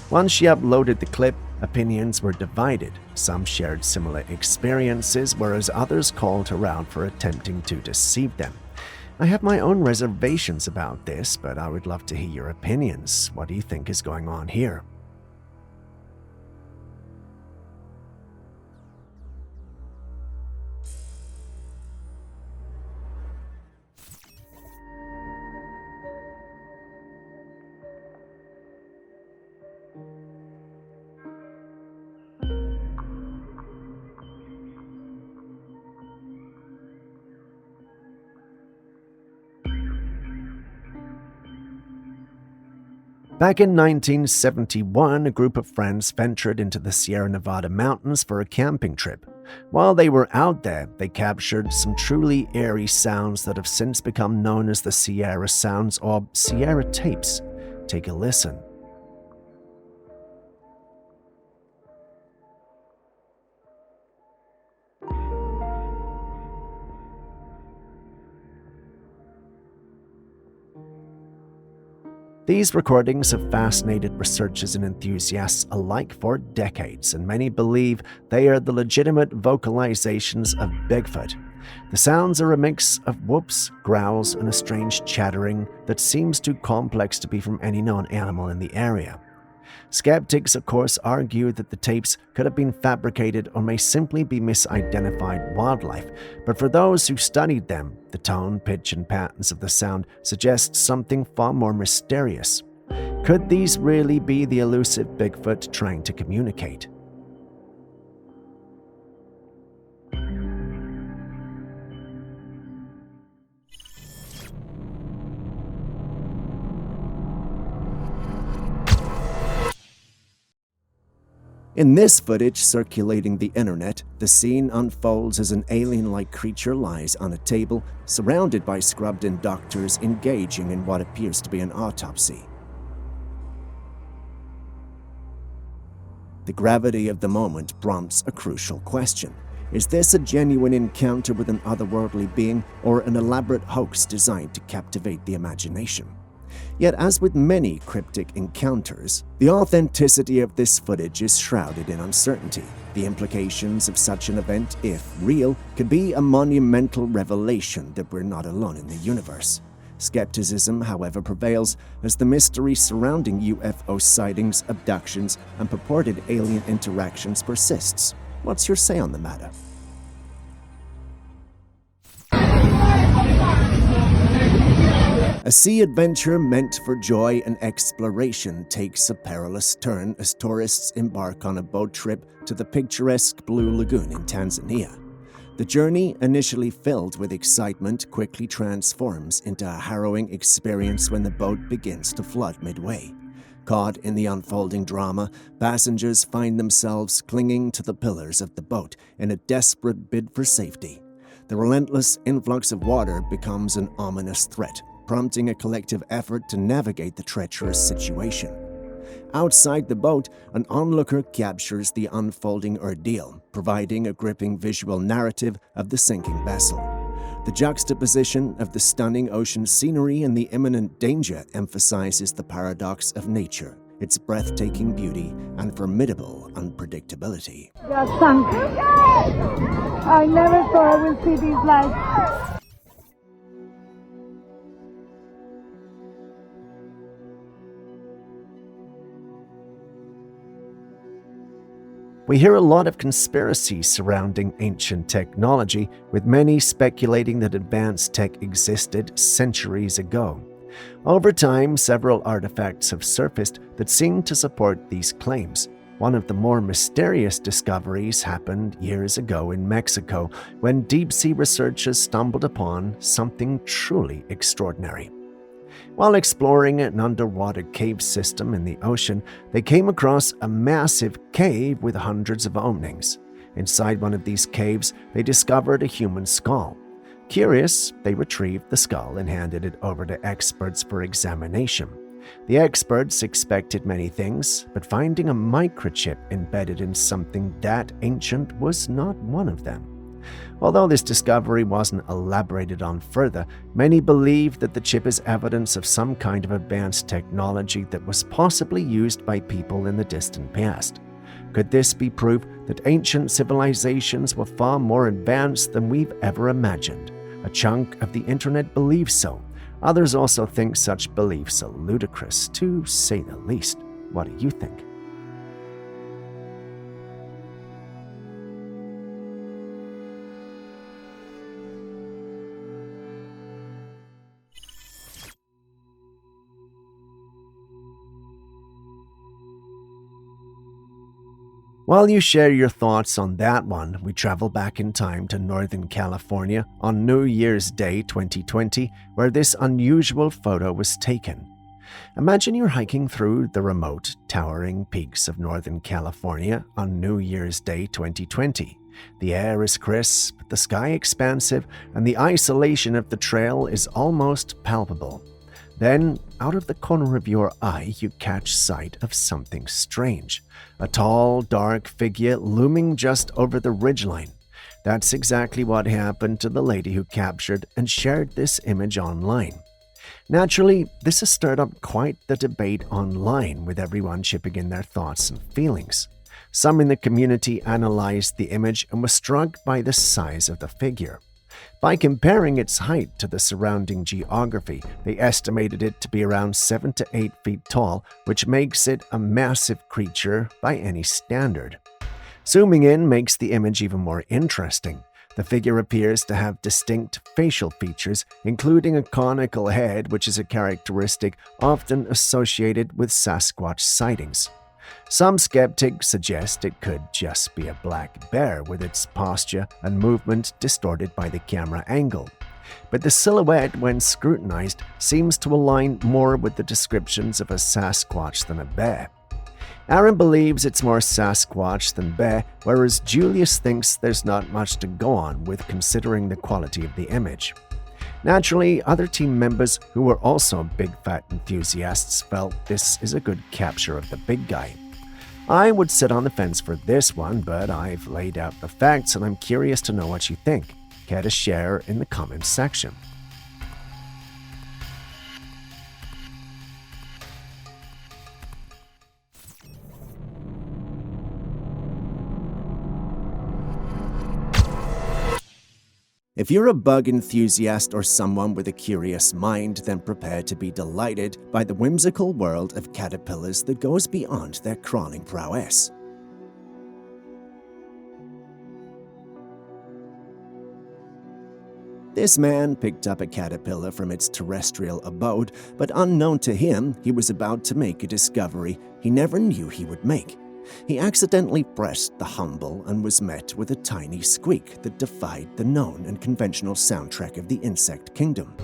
Once she uploaded the clip, opinions were divided. Some shared similar experiences, whereas others called her out for attempting to deceive them. I have my own reservations about this, but I would love to hear your opinions. What do you think is going on here? Back in 1971, a group of friends ventured into the Sierra Nevada mountains for a camping trip. While they were out there, they captured some truly eerie sounds that have since become known as the Sierra Sounds or Sierra Tapes. Take a listen. These recordings have fascinated researchers and enthusiasts alike for decades, and many believe they are the legitimate vocalizations of Bigfoot. The sounds are a mix of whoops, growls, and a strange chattering that seems too complex to be from any known animal in the area. Skeptics, of course, argue that the tapes could have been fabricated or may simply be misidentified wildlife, but for those who studied them, the tone, pitch, and patterns of the sound suggest something far more mysterious. Could these really be the elusive Bigfoot trying to communicate? In this footage circulating the internet, the scene unfolds as an alien-like creature lies on a table, surrounded by scrubbed-in doctors engaging in what appears to be an autopsy. The gravity of the moment prompts a crucial question. Is this a genuine encounter with an otherworldly being or an elaborate hoax designed to captivate the imagination? Yet, as with many cryptic encounters, the authenticity of this footage is shrouded in uncertainty. The implications of such an event, if real, could be a monumental revelation that we're not alone in the universe. Skepticism, however, prevails as the mystery surrounding UFO sightings, abductions, and purported alien interactions persists. What's your say on the matter? A sea adventure meant for joy and exploration takes a perilous turn as tourists embark on a boat trip to the picturesque Blue Lagoon in Tanzania. The journey, initially filled with excitement, quickly transforms into a harrowing experience when the boat begins to flood midway. Caught in the unfolding drama, passengers find themselves clinging to the pillars of the boat in a desperate bid for safety. The relentless influx of water becomes an ominous threat, prompting a collective effort to navigate the treacherous situation. Outside the boat, an onlooker captures the unfolding ordeal, providing a gripping visual narrative of the sinking vessel. The juxtaposition of the stunning ocean scenery and the imminent danger emphasizes the paradox of nature, its breathtaking beauty and formidable unpredictability. They're sunk. I never thought I would see these lights. We hear a lot of conspiracies surrounding ancient technology, with many speculating that advanced tech existed centuries ago. Over time, several artifacts have surfaced that seem to support these claims. One of the more mysterious discoveries happened years ago in Mexico, when deep-sea researchers stumbled upon something truly extraordinary. While exploring an underwater cave system in the ocean, they came across a massive cave with hundreds of openings. Inside one of these caves, they discovered a human skull. Curious, they retrieved the skull and handed it over to experts for examination. The experts expected many things, but finding a microchip embedded in something that ancient was not one of them. Although this discovery wasn't elaborated on further, many believe that the chip is evidence of some kind of advanced technology that was possibly used by people in the distant past. Could this be proof that ancient civilizations were far more advanced than we've ever imagined? A chunk of the internet believes so. Others also think such beliefs are ludicrous, to say the least. What do you think? While you share your thoughts on that one, we travel back in time to Northern California on New Year's Day 2020, where this unusual photo was taken. Imagine you're hiking through the remote, towering peaks of Northern California on New Year's Day 2020. The air is crisp, the sky expansive, and the isolation of the trail is almost palpable. Then, out of the corner of your eye, you catch sight of something strange. A tall, dark figure looming just over the ridgeline. That's exactly what happened to the lady who captured and shared this image online. Naturally, this has stirred up quite the debate online, with everyone chipping in their thoughts and feelings. Some in the community analyzed the image and were struck by the size of the figure. By comparing its height to the surrounding geography, they estimated it to be around 7 to 8 feet tall, which makes it a massive creature by any standard. Zooming in makes the image even more interesting. The figure appears to have distinct facial features, including a conical head, which is a characteristic often associated with Sasquatch sightings. Some skeptics suggest it could just be a black bear with its posture and movement distorted by the camera angle. But the silhouette, when scrutinized, seems to align more with the descriptions of a Sasquatch than a bear. Aaron believes it's more Sasquatch than bear, whereas Julius thinks there's not much to go on with considering the quality of the image. Naturally, other team members who were also big fat enthusiasts felt this is a good capture of the big guy. I would sit on the fence for this one, but I've laid out the facts and I'm curious to know what you think. Care to share in the comments section. If you're a bug enthusiast or someone with a curious mind, then prepare to be delighted by the whimsical world of caterpillars that goes beyond their crawling prowess. This man picked up a caterpillar from its terrestrial abode, but unknown to him, he was about to make a discovery he never knew he would make. He accidentally pressed the humble and was met with a tiny squeak that defied the known and conventional soundtrack of the insect kingdom.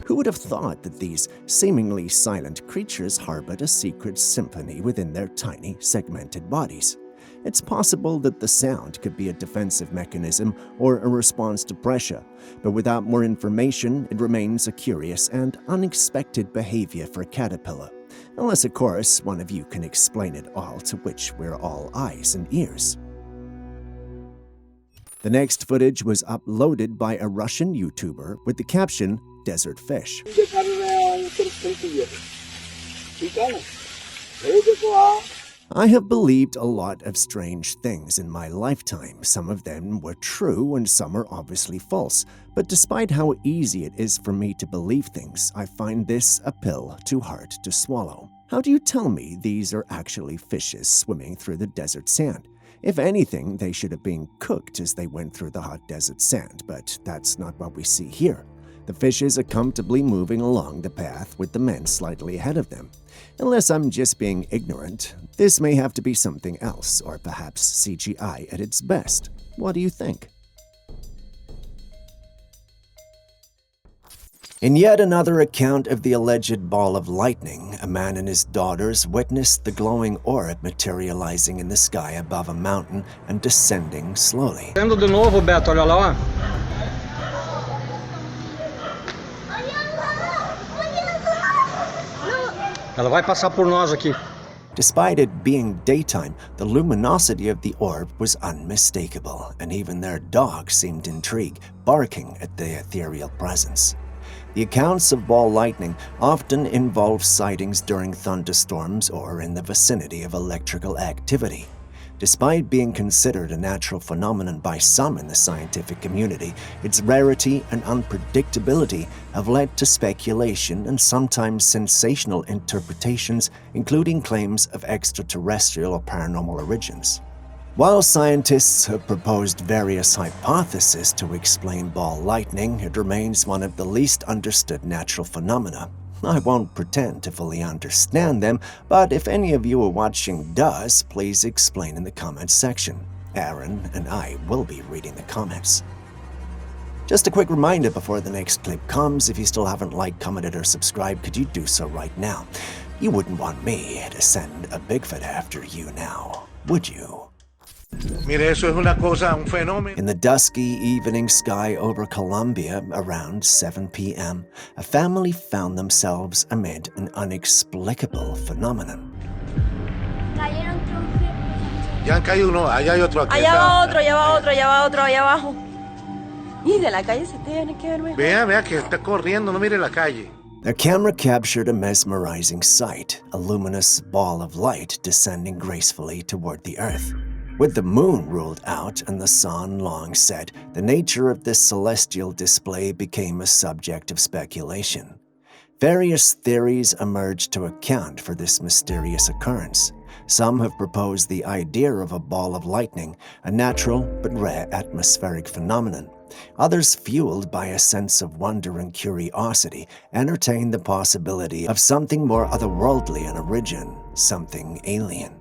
Who would have thought that these seemingly silent creatures harbored a secret symphony within their tiny, segmented bodies? It's possible that the sound could be a defensive mechanism or a response to pressure, but without more information, it remains a curious and unexpected behavior for a caterpillar. Unless, of course, one of you can explain it all, to which we're all eyes and ears. The next footage was uploaded by a Russian YouTuber with the caption, "Desert Fish." I have believed a lot of strange things in my lifetime. Some of them were true and some are obviously false. But despite how easy it is for me to believe things, I find this a pill too hard to swallow. How do you tell me these are actually fishes swimming through the desert sand? If anything, they should have been cooked as they went through the hot desert sand, but that's not what we see here. The fishes are comfortably moving along the path with the men slightly ahead of them. Unless I'm just being ignorant, this may have to be something else, or perhaps CGI at its best. What do you think? In yet another account of the alleged ball of lightning, a man and his daughters witnessed the glowing orb materializing in the sky above a mountain and descending slowly. Vendo de novo, Beto, olha lá. Ela vai passar por nós aqui. Despite it being daytime, the luminosity of the orb was unmistakable, and even their dog seemed intrigued, barking at the ethereal presence. The accounts of ball lightning often involve sightings during thunderstorms or in the vicinity of electrical activity. Despite being considered a natural phenomenon by some in the scientific community, its rarity and unpredictability have led to speculation and sometimes sensational interpretations, including claims of extraterrestrial or paranormal origins. While scientists have proposed various hypotheses to explain ball lightning, it remains one of the least understood natural phenomena. I won't pretend to fully understand them, but if any of you are watching does, please explain in the comments section. Aaron and I will be reading the comments. Just a quick reminder before the next clip comes, if you still haven't liked, commented, or subscribed, could you do so right now? You wouldn't want me to send a Bigfoot after you now, would you? Mire, eso es una cosa, un fenómeno. In the dusky evening sky over Colombia, around 7 p.m., a family found themselves amid an inexplicable phenomenon. Ya han caído uno, allá hay otro aquí. Allá va otro, allá va otro, allá va otro, allá abajo. Y de la calle se tiene que ver mejor. Vea que está corriendo, no mire la calle. Their camera captured a mesmerizing sight, a luminous ball of light descending gracefully toward the earth. With the moon ruled out and the sun long set, the nature of this celestial display became a subject of speculation. Various theories emerged to account for this mysterious occurrence. Some have proposed the idea of a ball of lightning, a natural but rare atmospheric phenomenon. Others, fueled by a sense of wonder and curiosity, entertain the possibility of something more otherworldly in origin, something alien.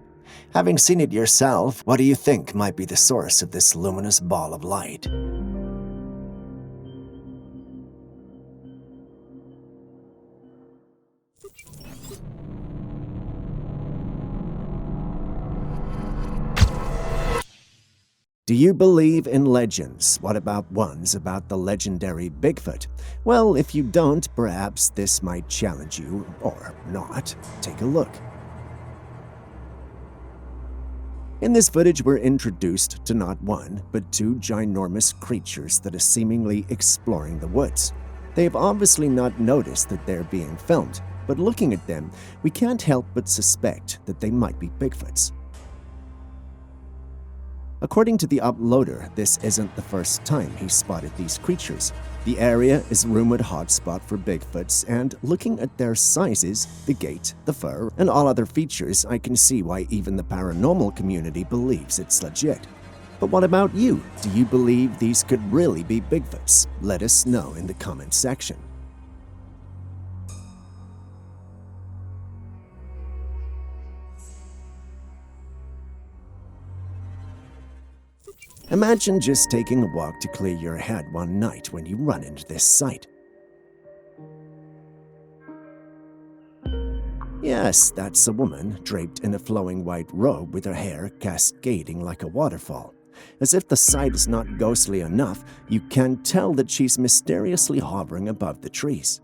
Having seen it yourself, what do you think might be the source of this luminous ball of light? Do you believe in legends? What about ones about the legendary Bigfoot? Well, if you don't, perhaps this might challenge you, or not. Take a look. In this footage, we're introduced to not one, but two ginormous creatures that are seemingly exploring the woods. They have obviously not noticed that they're being filmed, but looking at them, we can't help but suspect that they might be Bigfoots. According to the uploader, this isn't the first time he spotted these creatures. The area is a rumored hotspot for Bigfoots, and looking at their sizes, the gait, the fur, and all other features, I can see why even the paranormal community believes it's legit. But what about you? Do you believe these could really be Bigfoots? Let us know in the comment section. Imagine just taking a walk to clear your head one night when you run into this sight. Yes, that's a woman draped in a flowing white robe with her hair cascading like a waterfall. As if the sight is not ghostly enough, you can tell that she's mysteriously hovering above the trees.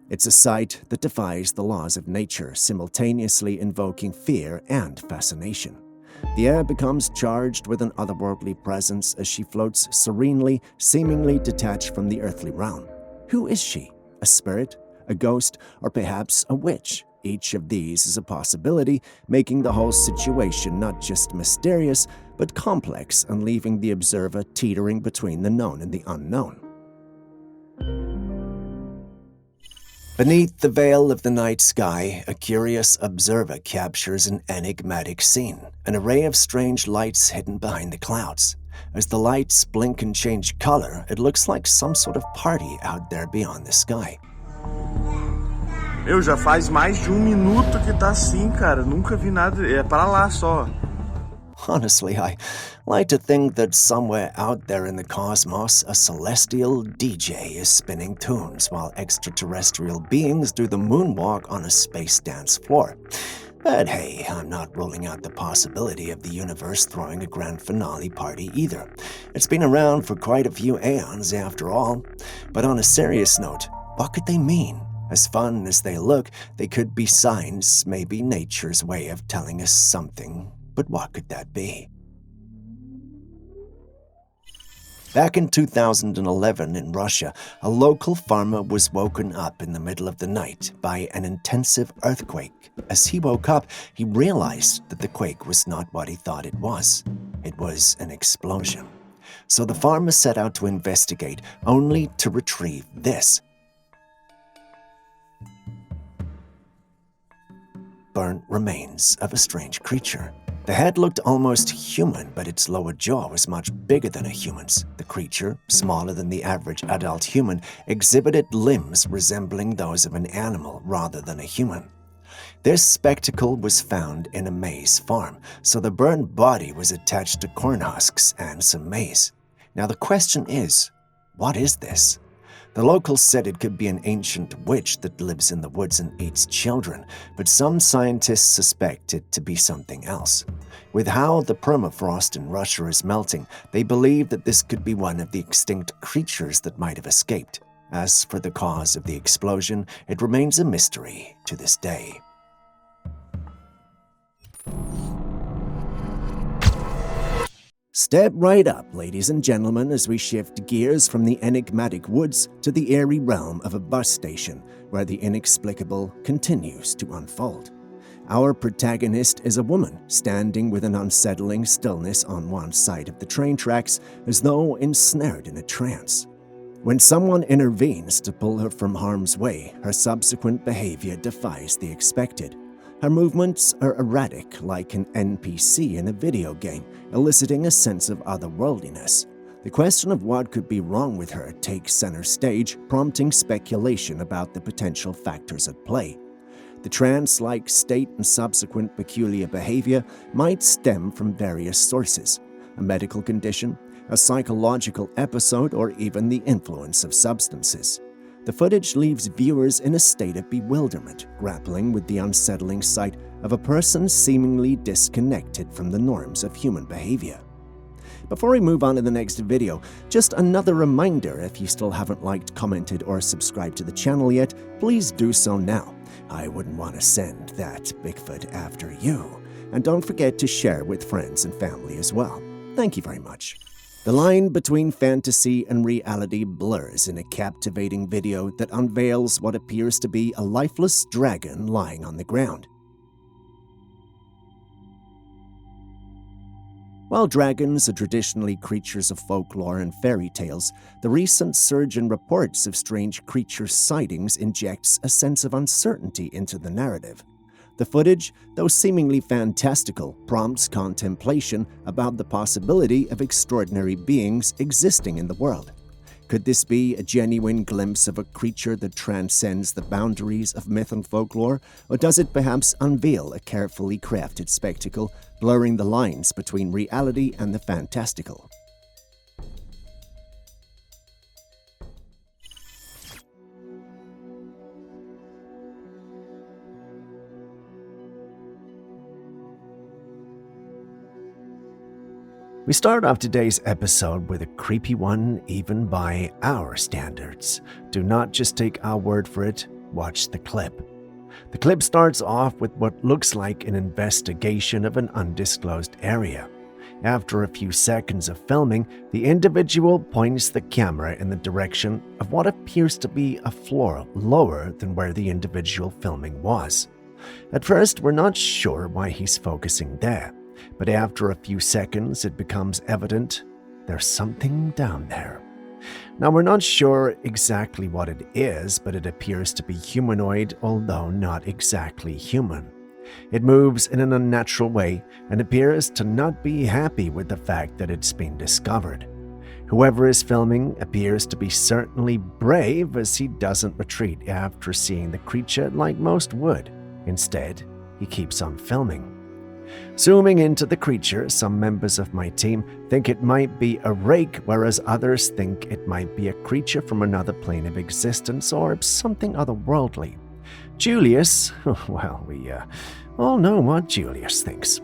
It's a sight that defies the laws of nature, simultaneously invoking fear and fascination. The air becomes charged with an otherworldly presence as she floats serenely, seemingly detached from the earthly realm. Who is she? A spirit? A ghost? Or perhaps a witch? Each of these is a possibility, making the whole situation not just mysterious, but complex and leaving the observer teetering between the known and the unknown. Beneath the veil of the night sky, a curious observer captures an enigmatic scene, an array of strange lights hidden behind the clouds. As the lights blink and change color, it looks like some sort of party out there beyond the sky. Meu, já faz mais de minuto que tá assim, cara. Nunca vi nada. É pra lá só. Honestly, I like to think that somewhere out there in the cosmos, a celestial DJ is spinning tunes while extraterrestrial beings do the moonwalk on a space dance floor. But hey, I'm not ruling out the possibility of the universe throwing a grand finale party either. It's been around for quite a few aeons after all. But on a serious note, what could they mean? As fun as they look, they could be signs, maybe nature's way of telling us something. But what could that be? Back in 2011 in Russia, a local farmer was woken up in the middle of the night by an intensive earthquake. As he woke up, he realized that the quake was not what he thought it was. It was an explosion. So the farmer set out to investigate, only to retrieve this. Burnt remains of a strange creature. The head looked almost human, but its lower jaw was much bigger than a human's. The creature, smaller than the average adult human, exhibited limbs resembling those of an animal rather than a human. This spectacle was found in a maize farm, so the burned body was attached to corn husks and some maize. Now the question is, what is this? The locals said it could be an ancient witch that lives in the woods and eats children, but some scientists suspect it to be something else. With how the permafrost in Russia is melting, they believe that this could be one of the extinct creatures that might have escaped. As for the cause of the explosion, it remains a mystery to this day. Step right up, ladies and gentlemen, as we shift gears from the enigmatic woods to the eerie realm of a bus station, where the inexplicable continues to unfold. Our protagonist is a woman, standing with an unsettling stillness on one side of the train tracks, as though ensnared in a trance. When someone intervenes to pull her from harm's way, her subsequent behavior defies the expected. Her movements are erratic, like an NPC in a video game, eliciting a sense of otherworldliness. The question of what could be wrong with her takes center stage, prompting speculation about the potential factors at play. The trance-like state and subsequent peculiar behavior might stem from various sources: a medical condition, a psychological episode, or even the influence of substances. The footage leaves viewers in a state of bewilderment, grappling with the unsettling sight of a person seemingly disconnected from the norms of human behavior. Before we move on to the next video, just another reminder, if you still haven't liked, commented, or subscribed to the channel yet, please do so now. I wouldn't want to send that Bigfoot after you. And don't forget to share with friends and family as well. Thank you very much. The line between fantasy and reality blurs in a captivating video that unveils what appears to be a lifeless dragon lying on the ground. While dragons are traditionally creatures of folklore and fairy tales, the recent surge in reports of strange creature sightings injects a sense of uncertainty into the narrative. The footage, though seemingly fantastical, prompts contemplation about the possibility of extraordinary beings existing in the world. Could this be a genuine glimpse of a creature that transcends the boundaries of myth and folklore, or does it perhaps unveil a carefully crafted spectacle, blurring the lines between reality and the fantastical? We start off today's episode with a creepy one, even by our standards. Do not just take our word for it, watch the clip. The clip starts off with what looks like an investigation of an undisclosed area. After a few seconds of filming, the individual points the camera in the direction of what appears to be a floor lower than where the individual filming was. At first, we're not sure why he's focusing there. But after a few seconds, it becomes evident there's something down there. Now, we're not sure exactly what it is, but it appears to be humanoid, although not exactly human. It moves in an unnatural way and appears to not be happy with the fact that it's been discovered. Whoever is filming appears to be certainly brave, as he doesn't retreat after seeing the creature like most would. Instead, he keeps on filming. Zooming into the creature, some members of my team think it might be a rake, whereas others think it might be a creature from another plane of existence or something otherworldly. Julius, well, we all know what Julius thinks.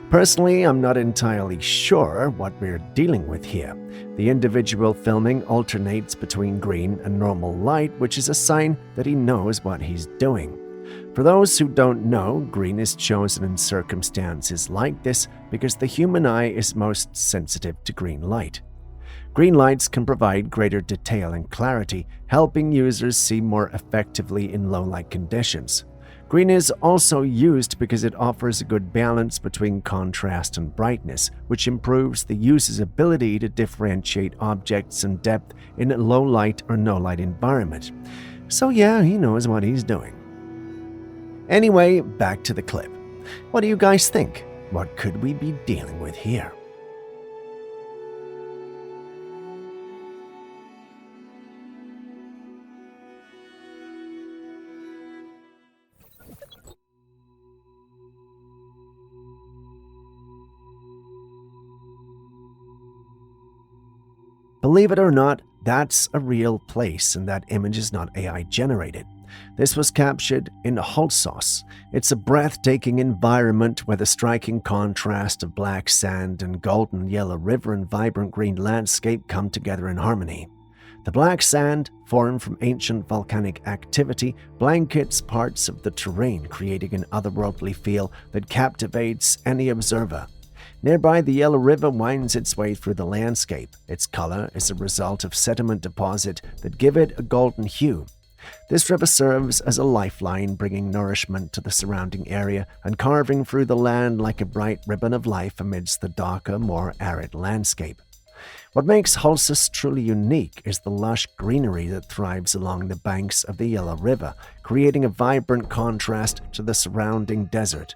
Personally, I'm not entirely sure what we're dealing with here. The individual filming alternates between green and normal light, which is a sign that he knows what he's doing. For those who don't know, green is chosen in circumstances like this because the human eye is most sensitive to green light. Green lights can provide greater detail and clarity, helping users see more effectively in low-light conditions. Green is also used because it offers a good balance between contrast and brightness, which improves the user's ability to differentiate objects and depth in a low-light or no-light environment. So yeah, he knows what he's doing. Anyway, back to the clip. What do you guys think? What could we be dealing with here? Believe it or not, that's a real place, and that image is not AI generated. This was captured in Holzos. It's a breathtaking environment where the striking contrast of black sand and golden yellow river and vibrant green landscape come together in harmony. The black sand, formed from ancient volcanic activity, blankets parts of the terrain, creating an otherworldly feel that captivates any observer. Nearby, the yellow river winds its way through the landscape. Its color is a result of sediment deposit that give it a golden hue. This river serves as a lifeline, bringing nourishment to the surrounding area and carving through the land like a bright ribbon of life amidst the darker, more arid landscape. What makes Holzos truly unique is the lush greenery that thrives along the banks of the Yellow River, creating a vibrant contrast to the surrounding desert.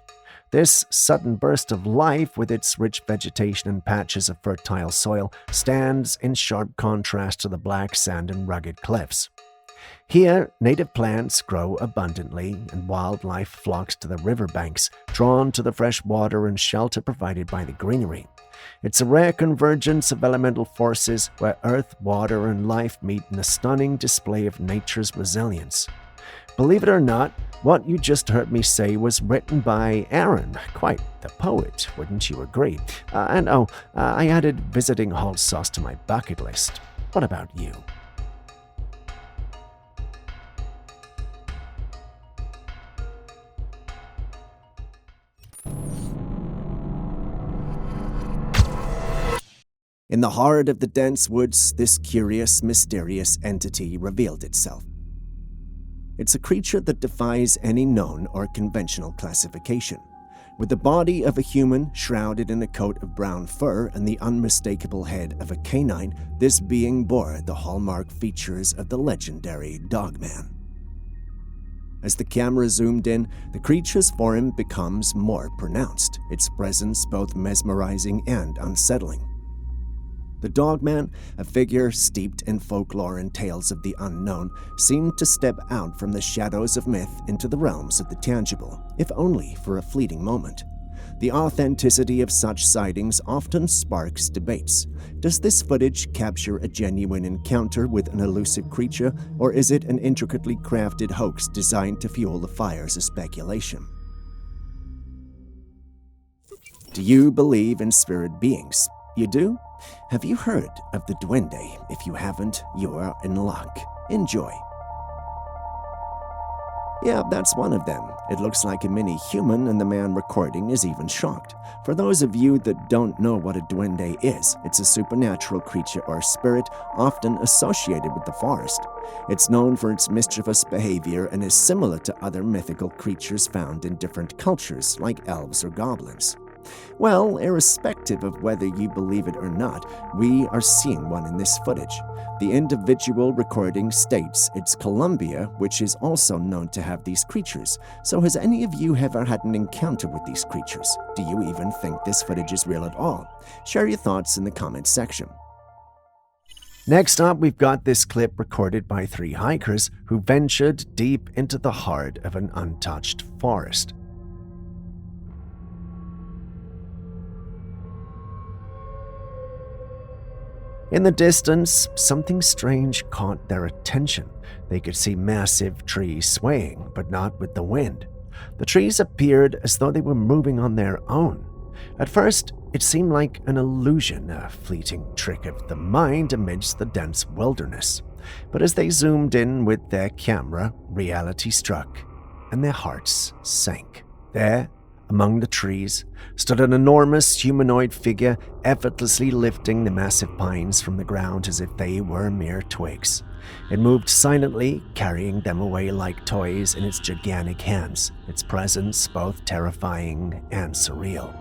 This sudden burst of life, with its rich vegetation and patches of fertile soil, stands in sharp contrast to the black sand and rugged cliffs. Here, native plants grow abundantly, and wildlife flocks to the riverbanks, drawn to the fresh water and shelter provided by the greenery. It's a rare convergence of elemental forces where earth, water, and life meet in a stunning display of nature's resilience. Believe it or not, what you just heard me say was written by Aaron. Quite the poet, wouldn't you agree? I added visiting hot sauce to my bucket list. What about you? In the heart of the dense woods, this curious, mysterious entity revealed itself. It's a creature that defies any known or conventional classification. With the body of a human shrouded in a coat of brown fur and the unmistakable head of a canine, this being bore the hallmark features of the legendary Dogman. As the camera zoomed in, the creature's form becomes more pronounced, its presence both mesmerizing and unsettling. The Dogman, a figure steeped in folklore and tales of the unknown, seemed to step out from the shadows of myth into the realms of the tangible, if only for a fleeting moment. The authenticity of such sightings often sparks debates. Does this footage capture a genuine encounter with an elusive creature, or is it an intricately crafted hoax designed to fuel the fires of speculation? Do you believe in spirit beings? You do? Have you heard of the duende? If you haven't, you are in luck. Enjoy. Yeah, that's one of them. It looks like a mini-human, and the man recording is even shocked. For those of you that don't know what a duende is, it's a supernatural creature or spirit often associated with the forest. It's known for its mischievous behavior and is similar to other mythical creatures found in different cultures, like elves or goblins. Well, irrespective of whether you believe it or not, we are seeing one in this footage. The individual recording states it's Colombia, which is also known to have these creatures. So has any of you ever had an encounter with these creatures? Do you even think this footage is real at all? Share your thoughts in the comments section. Next up, we've got this clip recorded by 3 hikers who ventured deep into the heart of an untouched forest. In the distance, something strange caught their attention. They could see massive trees swaying, but not with the wind. The trees appeared as though they were moving on their own. At first, it seemed like an illusion, a fleeting trick of the mind amidst the dense wilderness. But as they zoomed in with their camera, reality struck, and their hearts sank. There, among the trees, stood an enormous humanoid figure, effortlessly lifting the massive pines from the ground as if they were mere twigs. It moved silently, carrying them away like toys in its gigantic hands, its presence both terrifying and surreal.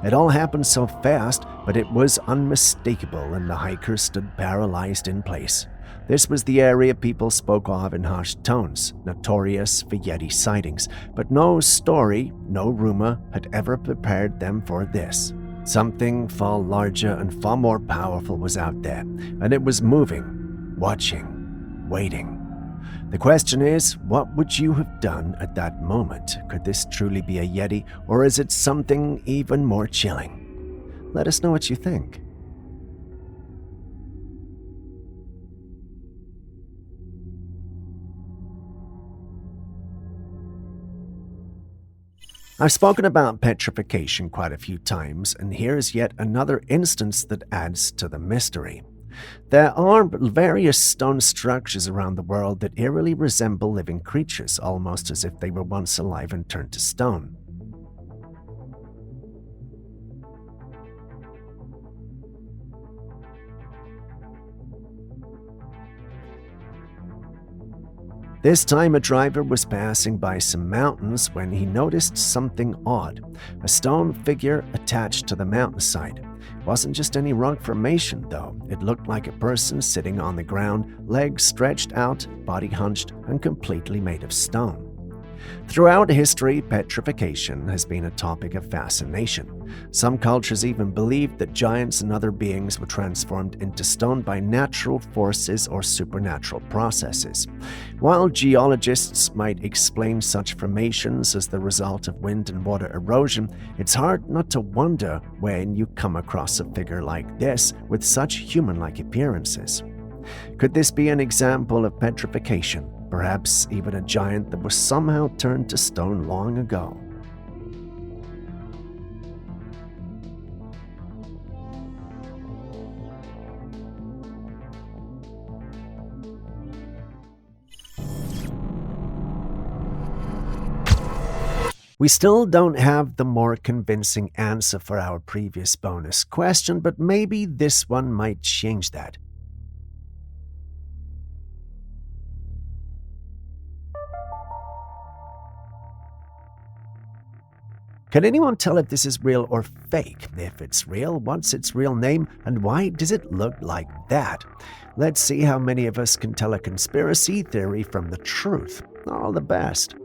It all happened so fast, but it was unmistakable, and the hikers stood paralyzed in place. This was the area people spoke of in hushed tones, notorious for Yeti sightings, but no story, no rumor had ever prepared them for this. Something far larger and far more powerful was out there, and it was moving, watching, waiting. The question is, what would you have done at that moment? Could this truly be a Yeti, or is it something even more chilling? Let us know what you think. I've spoken about petrification quite a few times, and here's yet another instance that adds to the mystery. There are various stone structures around the world that eerily resemble living creatures, almost as if they were once alive and turned to stone. This time a driver was passing by some mountains when he noticed something odd. A stone figure attached to the mountainside. It wasn't just any rock formation though. It looked like a person sitting on the ground, legs stretched out, body hunched, and completely made of stone. Throughout history, petrification has been a topic of fascination. Some cultures even believed that giants and other beings were transformed into stone by natural forces or supernatural processes. While geologists might explain such formations as the result of wind and water erosion, it's hard not to wonder when you come across a figure like this with such human-like appearances. Could this be an example of petrification? Perhaps even a giant that was somehow turned to stone long ago. We still don't have the more convincing answer for our previous bonus question, but maybe this one might change that. Can anyone tell if this is real or fake? If it's real, what's its real name, and why does it look like that? Let's see how many of us can tell a conspiracy theory from the truth. All the best.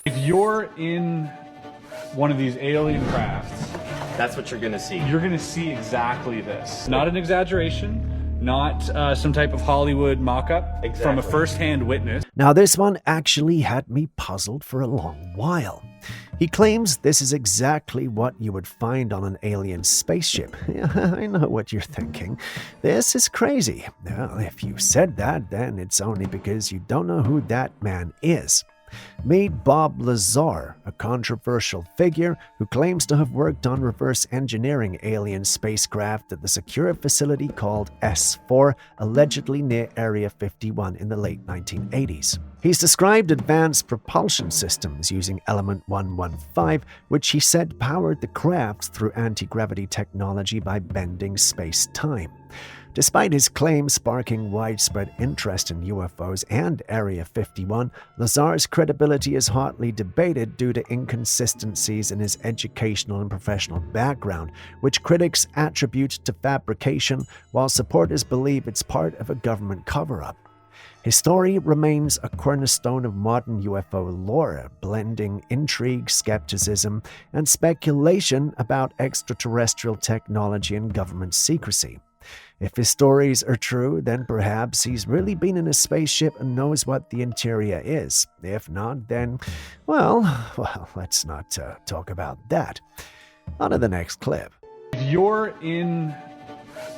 If you're in one of these alien crafts, that's what you're going to see. You're going to see exactly this. Not an exaggeration, not some type of Hollywood mock-up, from a first-hand witness. Now, this one actually had me puzzled for a long while. He claims this is exactly what you would find on an alien spaceship. I know what you're thinking. This is crazy. Well, if you said that, then it's only because you don't know who that man is. Meet Bob Lazar, a controversial figure who claims to have worked on reverse engineering alien spacecraft at the secure facility called S4, allegedly near Area 51 in the late 1980s. He's described advanced propulsion systems using Element 115, which he said powered the craft through anti-gravity technology by bending space-time. Despite his claims sparking widespread interest in UFOs and Area 51, Lazar's credibility is hotly debated due to inconsistencies in his educational and professional background, which critics attribute to fabrication, while supporters believe it's part of a government cover-up. His story remains a cornerstone of modern UFO lore, blending intrigue, skepticism, and speculation about extraterrestrial technology and government secrecy. If his stories are true, then perhaps he's really been in a spaceship and knows what the interior is. If not, then, well, let's not talk about that. On to the next clip. If you're in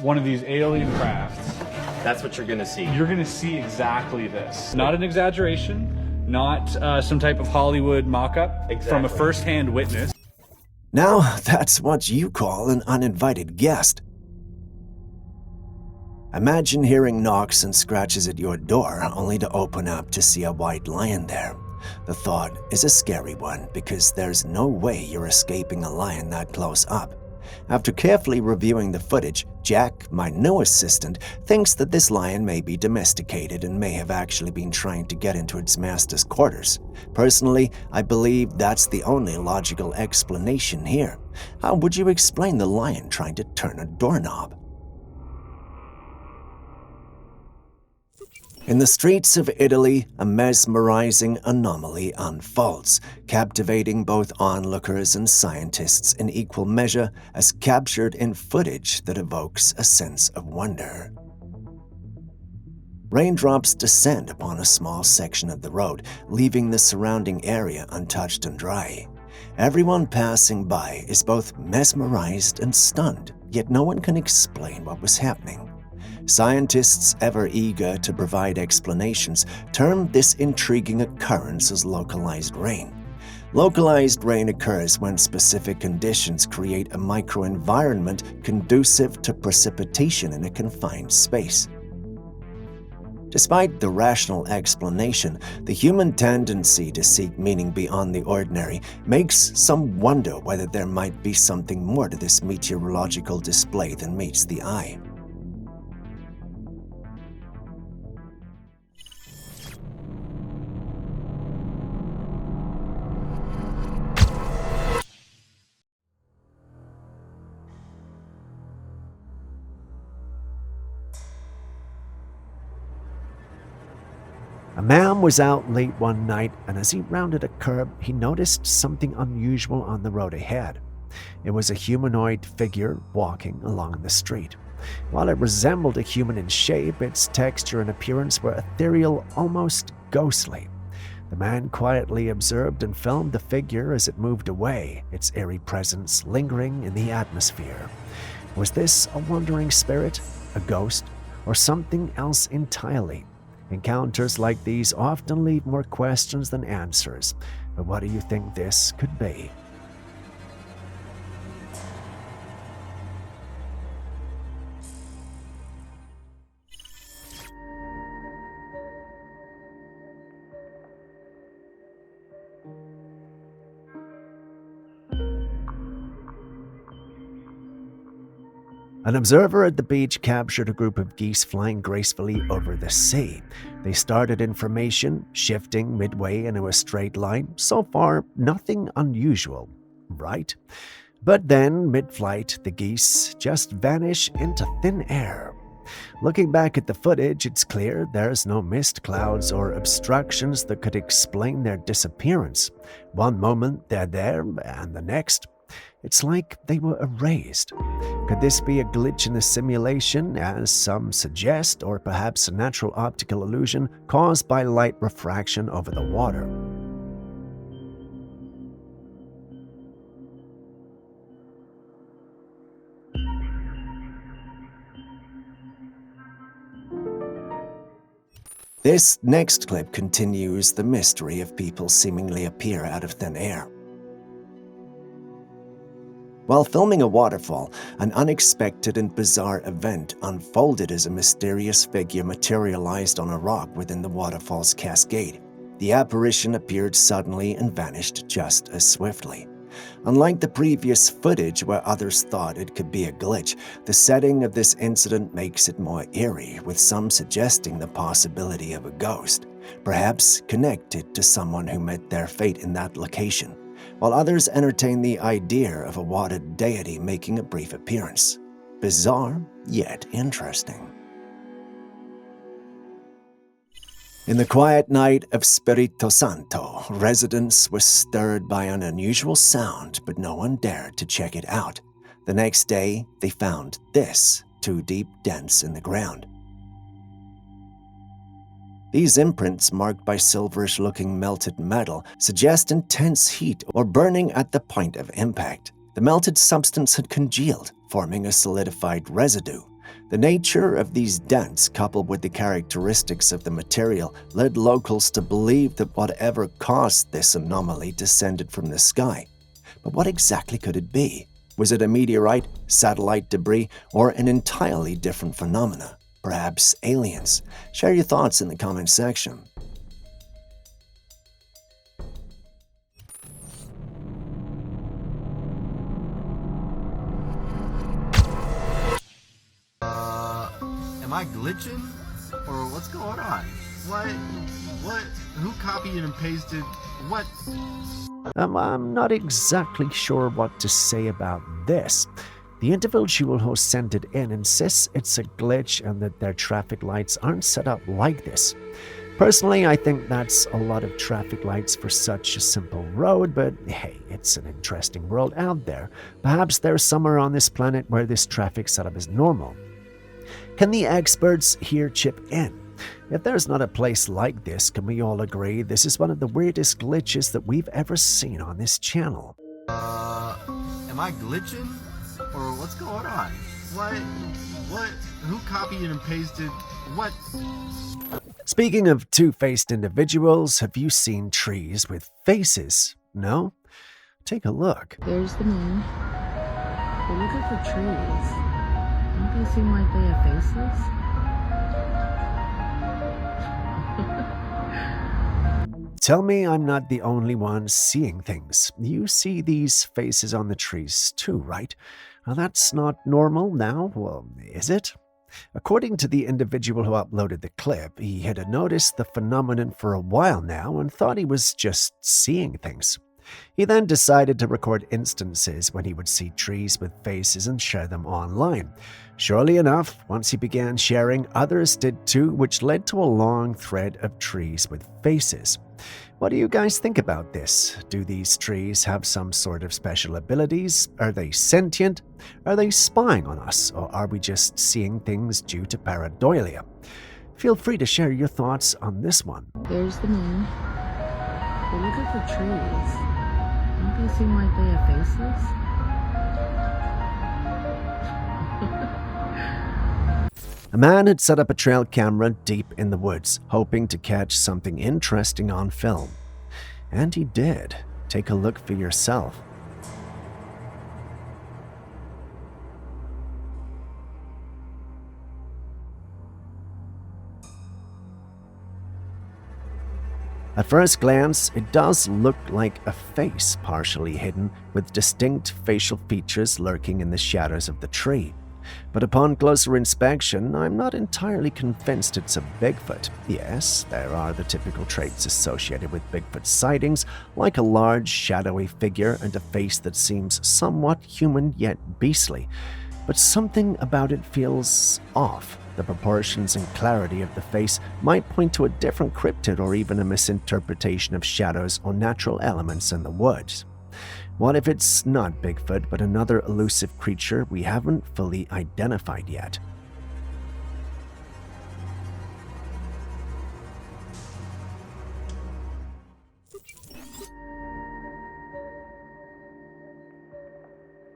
one of these alien crafts, that's what you're going to see. You're going to see exactly this. Not an exaggeration, not some type of Hollywood mock-up, from a first-hand witness. Now, that's what you call an uninvited guest. Imagine hearing knocks and scratches at your door, only to open up to see a white lion there. The thought is a scary one, because there's no way you're escaping a lion that close up. After carefully reviewing the footage, Jack, my new assistant, thinks that this lion may be domesticated and may have actually been trying to get into its master's quarters. Personally, I believe that's the only logical explanation here. How would you explain the lion trying to turn a doorknob? In the streets of Italy, a mesmerizing anomaly unfolds, captivating both onlookers and scientists in equal measure as captured in footage that evokes a sense of wonder. Raindrops descend upon a small section of the road, leaving the surrounding area untouched and dry. Everyone passing by is both mesmerized and stunned, yet no one can explain what was happening. Scientists, ever eager to provide explanations, term this intriguing occurrence as localized rain. Localized rain occurs when specific conditions create a microenvironment conducive to precipitation in a confined space. Despite the rational explanation, the human tendency to seek meaning beyond the ordinary makes some wonder whether there might be something more to this meteorological display than meets the eye. A man was out late one night, and as he rounded a curb, he noticed something unusual on the road ahead. It was a humanoid figure walking along the street. While it resembled a human in shape, its texture and appearance were ethereal, almost ghostly. The man quietly observed and filmed the figure as it moved away, its eerie presence lingering in the atmosphere. Was this a wandering spirit, a ghost, or something else entirely? Encounters like these often leave more questions than answers, but what do you think this could be? An observer at the beach captured a group of geese flying gracefully over the sea. They started in formation, shifting midway into a straight line. So far, nothing unusual, right? But then, mid-flight, the geese just vanish into thin air. Looking back at the footage, it's clear there's no mist clouds or obstructions that could explain their disappearance. One moment they're there, and the next, it's like they were erased. Could this be a glitch in the simulation, as some suggest, or perhaps a natural optical illusion caused by light refraction over the water? This next clip continues the mystery of people seemingly appear out of thin air. While filming a waterfall, an unexpected and bizarre event unfolded as a mysterious figure materialized on a rock within the waterfall's cascade. The apparition appeared suddenly and vanished just as swiftly. Unlike the previous footage where others thought it could be a glitch, the setting of this incident makes it more eerie, with some suggesting the possibility of a ghost, perhaps connected to someone who met their fate in that location, while others entertain the idea of a water deity making a brief appearance. Bizarre, yet interesting. In the quiet night of Spirito Santo, residents were stirred by an unusual sound, but no one dared to check it out. The next day, they found this, 2 deep dents in the ground. These imprints, marked by silverish-looking melted metal, suggest intense heat or burning at the point of impact. The melted substance had congealed, forming a solidified residue. The nature of these dents, coupled with the characteristics of the material, led locals to believe that whatever caused this anomaly descended from the sky. But what exactly could it be? Was it a meteorite, satellite debris, or an entirely different phenomena? Perhaps aliens? Share your thoughts in the comment section. Am I glitching? Or what's going on? What? Who copied and pasted what? I'm not exactly sure what to say about this. The individual who sent it in insists it's a glitch and that their traffic lights aren't set up like this. Personally, I think that's a lot of traffic lights for such a simple road, but hey, it's an interesting world out there. Perhaps there's somewhere on this planet where this traffic setup is normal. Can the experts here chip in? If there's not a place like this, can we all agree this is one of the weirdest glitches that we've ever seen on this channel? Am I glitching? Or what's going on? What? Who copied and pasted what? Speaking of two-faced individuals, have you seen trees with faces? No? Take a look. There's the moon. But look at the trees. Don't they seem like they have faces? Tell me I'm not the only one seeing things. You see these faces on the trees too, right? Now that's not normal now, well, is it? According to the individual who uploaded the clip, he had noticed the phenomenon for a while now and thought he was just seeing things. He then decided to record instances when he would see trees with faces and share them online. Surely enough, once he began sharing, others did too, which led to a long thread of trees with faces. What do you guys think about this? Do these trees have some sort of special abilities? Are they sentient? Are they spying on us? Or are we just seeing things due to pareidolia? Feel free to share your thoughts on this one. There's the moon. But look at the trees. Don't they seem like they have faces? A man had set up a trail camera deep in the woods, hoping to catch something interesting on film. And he did. Take a look for yourself. At first glance, it does look like a face partially hidden, with distinct facial features lurking in the shadows of the tree. But upon closer inspection, I'm not entirely convinced it's a Bigfoot. Yes, there are the typical traits associated with Bigfoot sightings, like a large, shadowy figure and a face that seems somewhat human yet beastly. But something about it feels off. The proportions and clarity of the face might point to a different cryptid or even a misinterpretation of shadows or natural elements in the woods. What if it's not Bigfoot, but another elusive creature we haven't fully identified yet?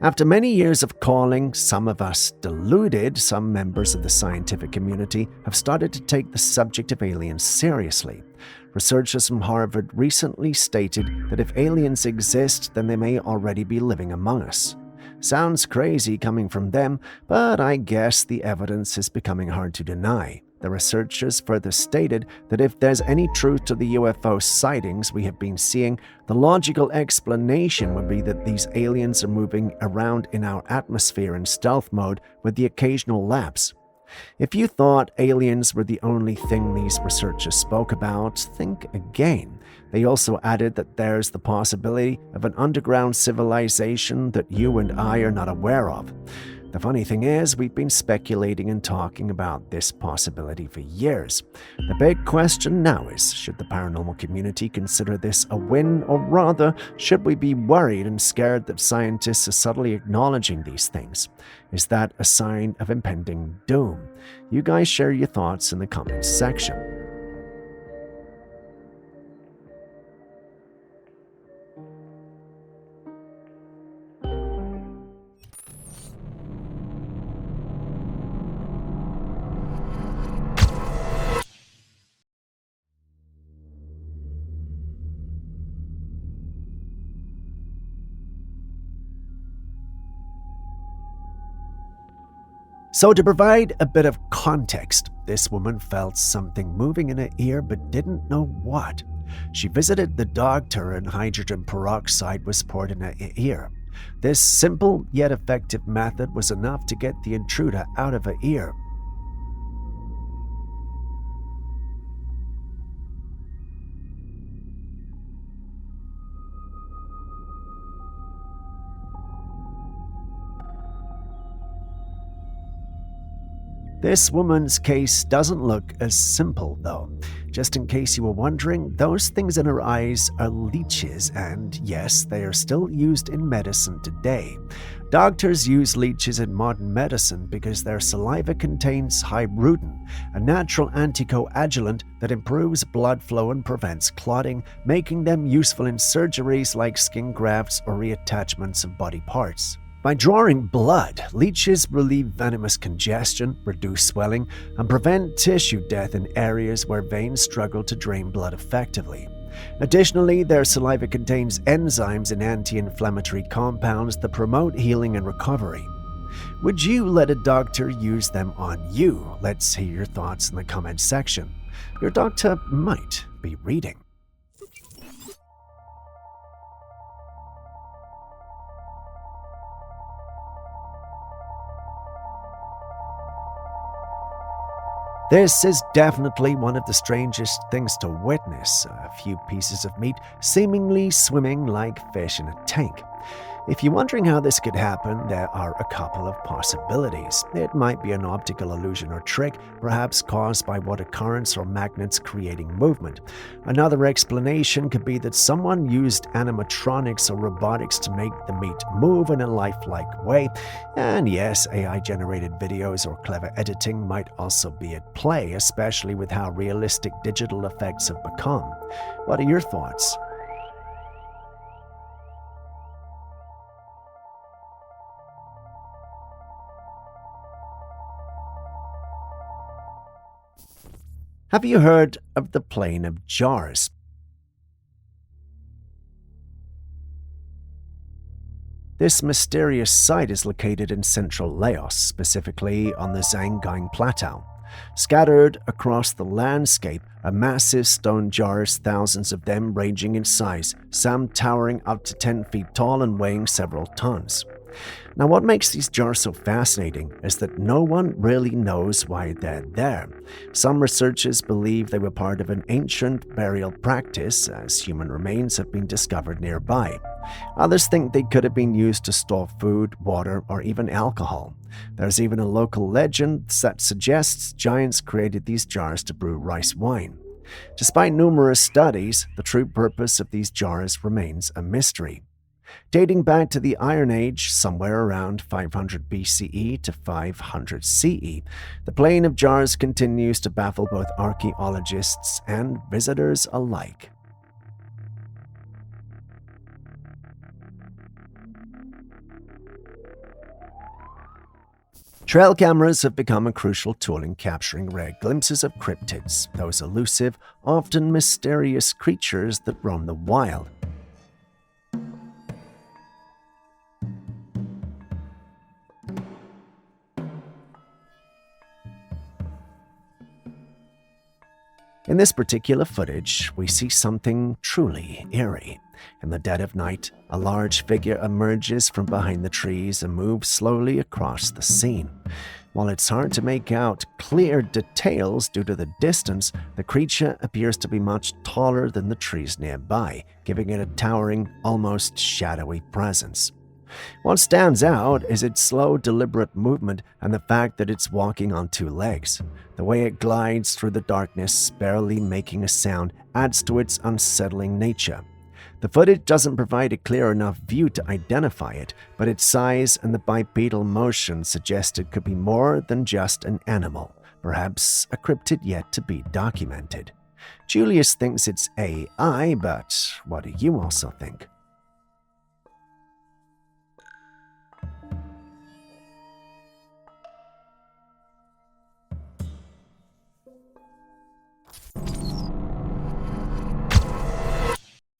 After many years of calling, some of us deluded, some members of the scientific community have started to take the subject of aliens seriously. Researchers from Harvard recently stated that if aliens exist, then they may already be living among us. Sounds crazy coming from them, but I guess the evidence is becoming hard to deny. The researchers further stated that if there's any truth to the UFO sightings we have been seeing, the logical explanation would be that these aliens are moving around in our atmosphere in stealth mode with the occasional lapse. If you thought aliens were the only thing these researchers spoke about, think again. They also added that there's the possibility of an underground civilization that you and I are not aware of. The funny thing is, we've been speculating and talking about this possibility for years. The big question now is, should the paranormal community consider this a win, or rather, should we be worried and scared that scientists are subtly acknowledging these things? Is that a sign of impending doom? You guys share your thoughts in the comments section. So to provide a bit of context, this woman felt something moving in her ear but didn't know what. She visited the doctor and hydrogen peroxide was poured in her ear. This simple yet effective method was enough to get the intruder out of her ear. This woman's case doesn't look as simple, though. Just in case you were wondering, those things in her eyes are leeches, and yes, they are still used in medicine today. Doctors use leeches in modern medicine because their saliva contains hydrudin, a natural anticoagulant that improves blood flow and prevents clotting, making them useful in surgeries like skin grafts or reattachments of body parts. By drawing blood, leeches relieve venomous congestion, reduce swelling, and prevent tissue death in areas where veins struggle to drain blood effectively. Additionally, their saliva contains enzymes and anti-inflammatory compounds that promote healing and recovery. Would you let a doctor use them on you? Let's hear your thoughts in the comments section. Your doctor might be reading. This is definitely one of the strangest things to witness, a few pieces of meat seemingly swimming like fish in a tank. If you're wondering how this could happen, there are a couple of possibilities. It might be an optical illusion or trick, perhaps caused by water currents or magnets creating movement. Another explanation could be that someone used animatronics or robotics to make the meat move in a lifelike way. And yes, AI-generated videos or clever editing might also be at play, especially with how realistic digital effects have become. What are your thoughts? Have you heard of the Plain of Jars? This mysterious site is located in central Laos, specifically on the Zangang Plateau. Scattered across the landscape are massive stone jars, thousands of them ranging in size, some towering up to 10 feet tall and weighing several tons. Now, what makes these jars so fascinating is that no one really knows why they're there. Some researchers believe they were part of an ancient burial practice, as human remains have been discovered nearby. Others think they could have been used to store food, water, or even alcohol. There's even a local legend that suggests giants created these jars to brew rice wine. Despite numerous studies, the true purpose of these jars remains a mystery. Dating back to the Iron Age, somewhere around 500 BCE to 500 CE, the Plain of Jars continues to baffle both archaeologists and visitors alike. Trail cameras have become a crucial tool in capturing rare glimpses of cryptids, those elusive, often mysterious creatures that roam the wild. In this particular footage, we see something truly eerie. In the dead of night, a large figure emerges from behind the trees and moves slowly across the scene. While it's hard to make out clear details due to the distance, the creature appears to be much taller than the trees nearby, giving it a towering, almost shadowy presence. What stands out is its slow, deliberate movement and the fact that it's walking on two legs. The way it glides through the darkness, barely making a sound, adds to its unsettling nature. The footage doesn't provide a clear enough view to identify it, but its size and the bipedal motion suggest it could be more than just an animal, perhaps a cryptid yet to be documented. Julius thinks it's AI, but what do you also think?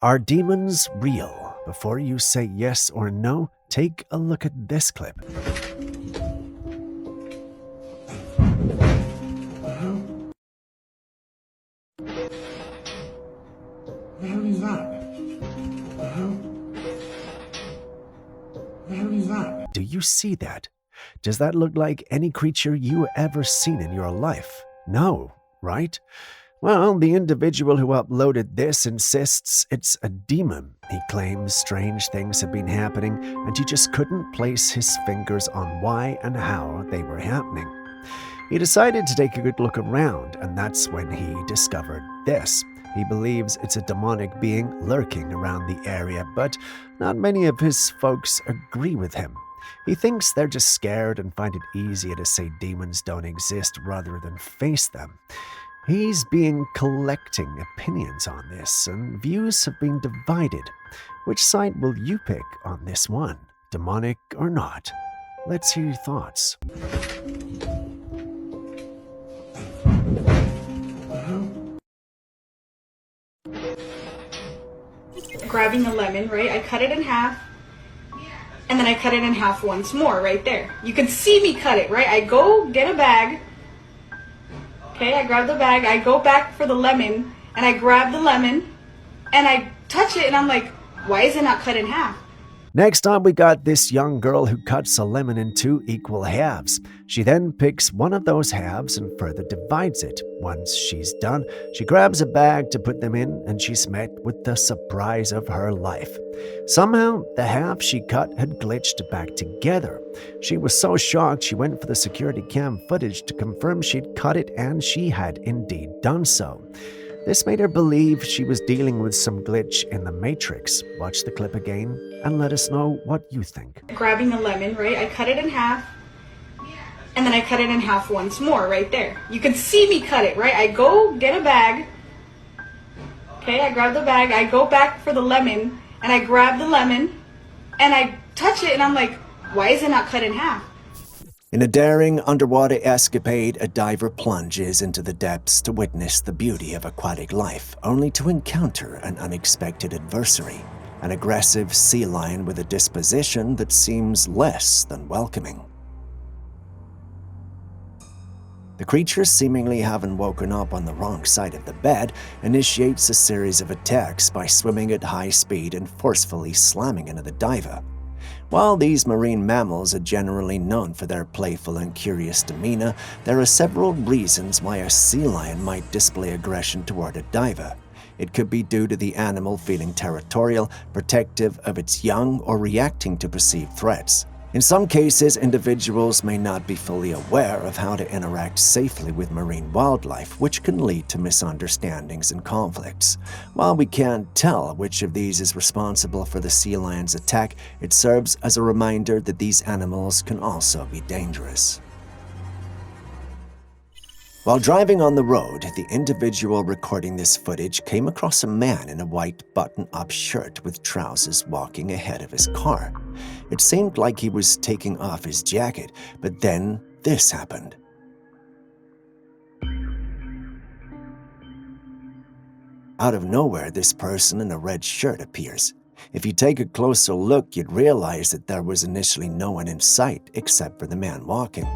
Are demons real? Before you say yes or no, take a look at this clip. The hell is that? The hell? The hell is that? Do you see that? Does that look like any creature you ever seen in your life? No, right? Well, the individual who uploaded this insists it's a demon. He claims strange things have been happening, and he just couldn't place his fingers on why and how they were happening. He decided to take a good look around, and that's when he discovered this. He believes it's a demonic being lurking around the area, but not many of his folks agree with him. He thinks they're just scared and find it easier to say demons don't exist rather than face them. He's been collecting opinions on this, and views have been divided. Which side will you pick on this one, demonic or not? Let's hear your thoughts. Grabbing a lemon, right? I cut it in half, and then I cut it in half once more, right there. You can see me cut it, right? I go get a bag. Okay, I grab the bag, I go back for the lemon, and I grab the lemon, and I touch it, and I'm like, why is it not cut in half? Next up, we got this young girl who cuts a lemon in two equal halves. She then picks one of those halves and further divides it. Once she's done, she grabs a bag to put them in, and she's met with the surprise of her life. Somehow, the half she cut had glitched back together. She was so shocked she went for the security cam footage to confirm she'd cut it, and she had indeed done so. This made her believe she was dealing with some glitch in the Matrix. Watch the clip again and let us know what you think. Grabbing a lemon, right? I cut it in half, and then I cut it in half once more, right there. You can see me cut it, right? I go get a bag. Okay, I grab the bag, I go back for the lemon, and I grab the lemon, and I touch it, and I'm like, why is it not cut in half? In a daring underwater escapade, a diver plunges into the depths to witness the beauty of aquatic life, only to encounter an unexpected adversary, an aggressive sea lion with a disposition that seems less than welcoming. The creature, seemingly having woken up on the wrong side of the bed, initiates a series of attacks by swimming at high speed and forcefully slamming into the diver. While these marine mammals are generally known for their playful and curious demeanor, there are several reasons why a sea lion might display aggression toward a diver. It could be due to the animal feeling territorial, protective of its young, or reacting to perceived threats. In some cases, individuals may not be fully aware of how to interact safely with marine wildlife, which can lead to misunderstandings and conflicts. While we can't tell which of these is responsible for the sea lion's attack, it serves as a reminder that these animals can also be dangerous. While driving on the road, the individual recording this footage came across a man in a white button-up shirt with trousers walking ahead of his car. It seemed like he was taking off his jacket, but then this happened. Out of nowhere, this person in a red shirt appears. If you take a closer look, you'd realize that there was initially no one in sight except for the man walking.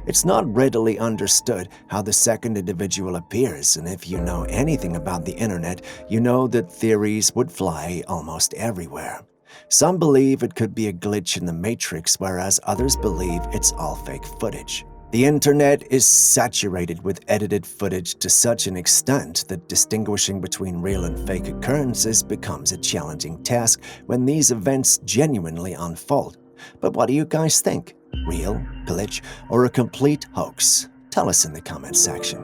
It's not readily understood how the second individual appears, and if you know anything about the internet, you know that theories would fly almost everywhere. Some believe it could be a glitch in the Matrix, whereas others believe it's all fake footage. The internet is saturated with edited footage to such an extent that distinguishing between real and fake occurrences becomes a challenging task when these events genuinely unfold. But what do you guys think? Real, glitch, or a complete hoax? Tell us in the comments section.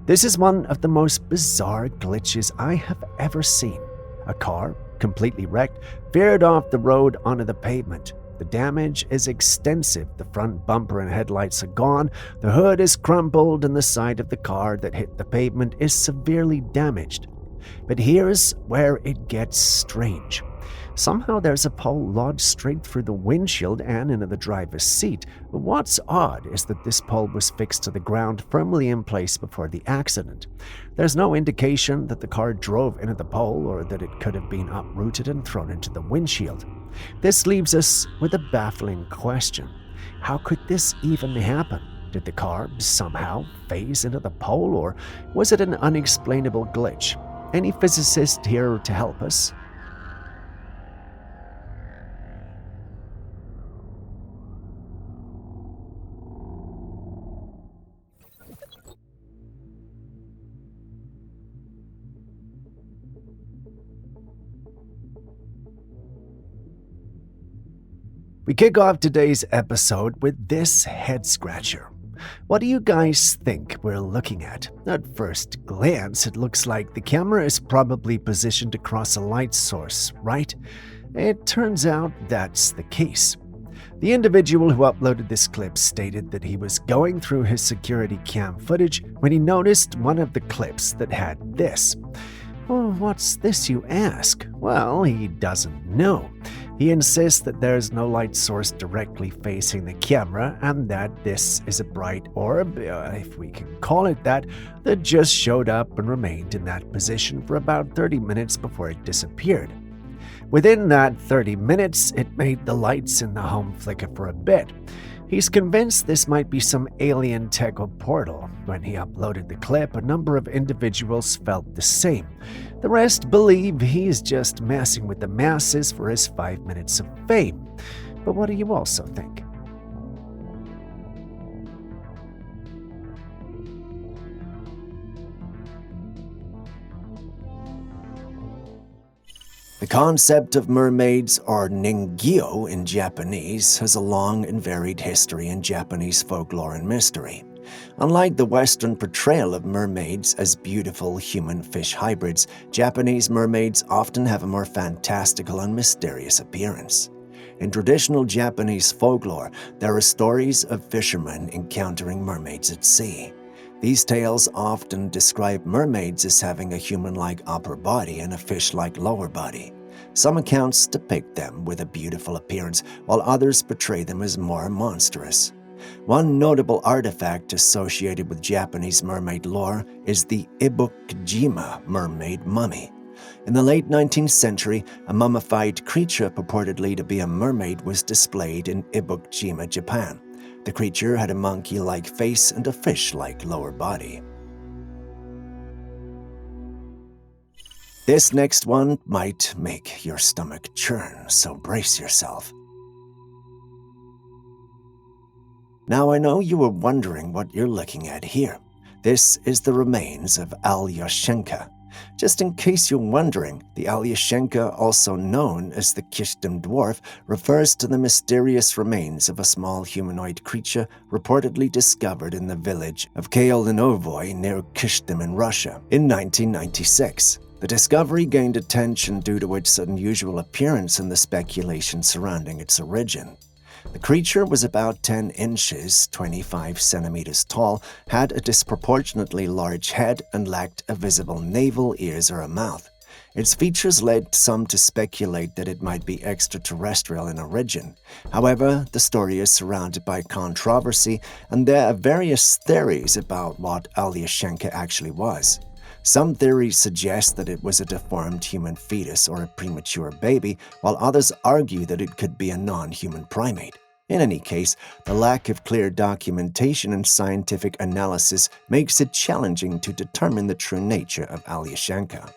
This is one of the most bizarre glitches I have ever seen. A car, completely wrecked, veered off the road onto the pavement. The damage is extensive. The front bumper and headlights are gone, the hood is crumpled, and the side of the car that hit the pavement is severely damaged. But here's where it gets strange. Somehow there's a pole lodged straight through the windshield and into the driver's seat. But what's odd is that this pole was fixed to the ground firmly in place before the accident. There's no indication that the car drove into the pole or that it could have been uprooted and thrown into the windshield. This leaves us with a baffling question. How could this even happen? Did the car somehow phase into the pole, or was it an unexplainable glitch? Any physicist here to help us? We kick off today's episode with this head-scratcher. What do you guys think we're looking at? At first glance, it looks like the camera is probably positioned across a light source, right? It turns out that's the case. The individual who uploaded this clip stated that he was going through his security cam footage when he noticed one of the clips that had this. Oh, what's this, you ask? Well, he doesn't know. He insists that there's no light source directly facing the camera and that this is a bright orb, if we can call it that just showed up and remained in that position for about 30 minutes before it disappeared. Within that 30 minutes, it made the lights in the home flicker for a bit. He's convinced this might be some alien tech or portal. When he uploaded the clip, a number of individuals felt the same. The rest believe he's just messing with the masses for his 5 minutes of fame. But what do you also think? The concept of mermaids, or ningyo in Japanese, has a long and varied history in Japanese folklore and mystery. Unlike the Western portrayal of mermaids as beautiful human-fish hybrids, Japanese mermaids often have a more fantastical and mysterious appearance. In traditional Japanese folklore, there are stories of fishermen encountering mermaids at sea. These tales often describe mermaids as having a human-like upper body and a fish-like lower body. Some accounts depict them with a beautiful appearance, while others portray them as more monstrous. One notable artifact associated with Japanese mermaid lore is the Ibukjima mermaid mummy. In the late 19th century, a mummified creature purportedly to be a mermaid was displayed in Ibukjima, Japan. The creature had a monkey-like face and a fish-like lower body. This next one might make your stomach churn, so brace yourself. Now I know you were wondering what you're looking at here. This is the remains of Alyoshenka. Just in case you're wondering, the Alyoshenka, also known as the Kishtim dwarf, refers to the mysterious remains of a small humanoid creature reportedly discovered in the village of Kaolinovoy near Kishtim in Russia in 1996. The discovery gained attention due to its unusual appearance and the speculation surrounding its origin. The creature was about 10 inches, 25 centimeters tall, had a disproportionately large head, and lacked a visible navel, ears, or a mouth. Its features led some to speculate that it might be extraterrestrial in origin. However, the story is surrounded by controversy, and there are various theories about what Alyoshenka actually was. Some theories suggest that it was a deformed human fetus or a premature baby, while others argue that it could be a non-human primate. In any case, the lack of clear documentation and scientific analysis makes it challenging to determine the true nature of Alyoshenka.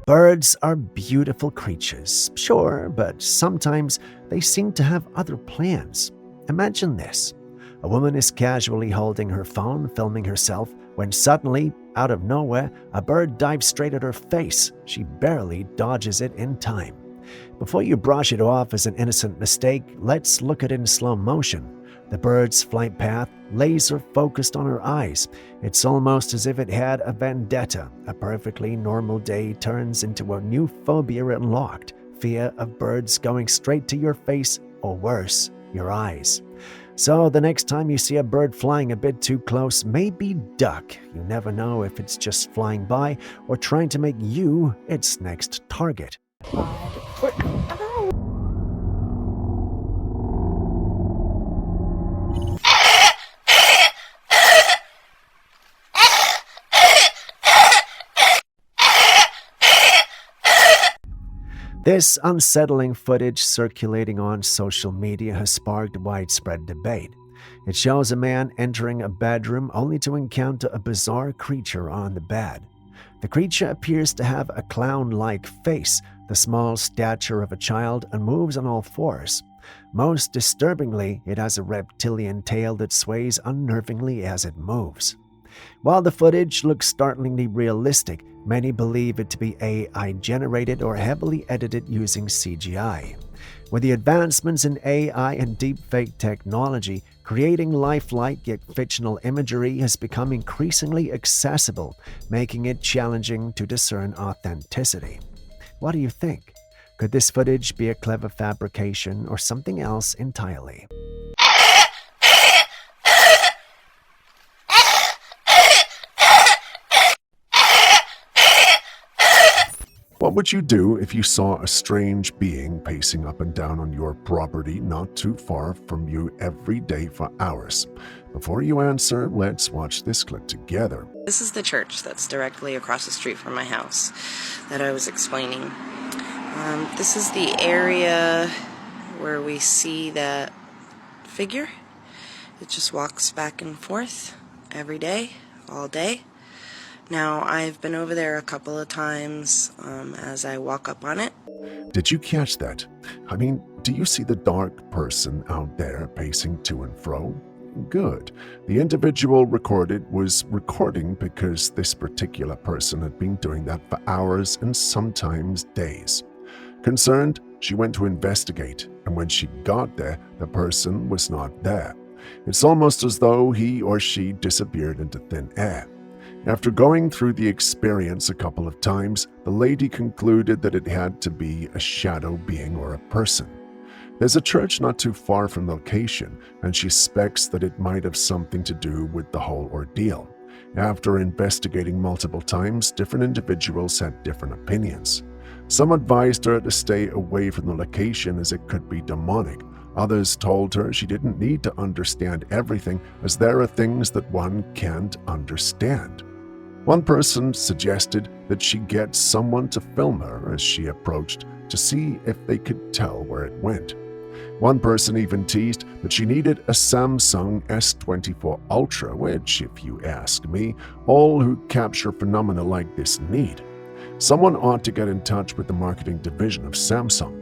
Birds are beautiful creatures, sure, but sometimes they seem to have other plans. Imagine this. A woman is casually holding her phone, filming herself, when suddenly, out of nowhere, a bird dives straight at her face. She barely dodges it in time. Before you brush it off as an innocent mistake, let's look at it in slow motion. The bird's flight path, laser focused on her eyes. It's almost as if it had a vendetta. A perfectly normal day turns into a new phobia unlocked. Fear of birds going straight to your face, or worse, your eyes. So the next time you see a bird flying a bit too close, maybe duck. You never know if it's just flying by or trying to make you its next target. This unsettling footage circulating on social media has sparked widespread debate. It shows a man entering a bedroom only to encounter a bizarre creature on the bed. The creature appears to have a clown-like face, the small stature of a child, and moves on all fours. Most disturbingly, it has a reptilian tail that sways unnervingly as it moves. While the footage looks startlingly realistic, many believe it to be AI-generated or heavily edited using CGI. With the advancements in AI and deepfake technology, creating lifelike yet fictional imagery has become increasingly accessible, making it challenging to discern authenticity. What do you think? Could this footage be a clever fabrication or something else entirely? What would you do if you saw a strange being pacing up and down on your property not too far from you every day for hours? Before you answer, let's watch this clip together. This is the church that's directly across the street from my house that I was explaining. This is the area where we see that figure. It just walks back and forth every day, all day. Now, I've been over there a couple of times as I walk up on it. Did you catch that? I mean, do you see the dark person out there pacing to and fro? Good. The individual recorded was recording because this particular person had been doing that for hours and sometimes days. Concerned, she went to investigate, and when she got there, the person was not there. It's almost as though he or she disappeared into thin air. After going through the experience a couple of times, the lady concluded that it had to be a shadow being or a person. There's a church not too far from the location, and she suspects that it might have something to do with the whole ordeal. After investigating multiple times, different individuals had different opinions. Some advised her to stay away from the location as it could be demonic. Others told her she didn't need to understand everything, as there are things that one can't understand. One person suggested that she get someone to film her as she approached to see if they could tell where it went. One person even teased that she needed a Samsung S24 Ultra, which, if you ask me, all who capture phenomena like this need. Someone ought to get in touch with the marketing division of Samsung.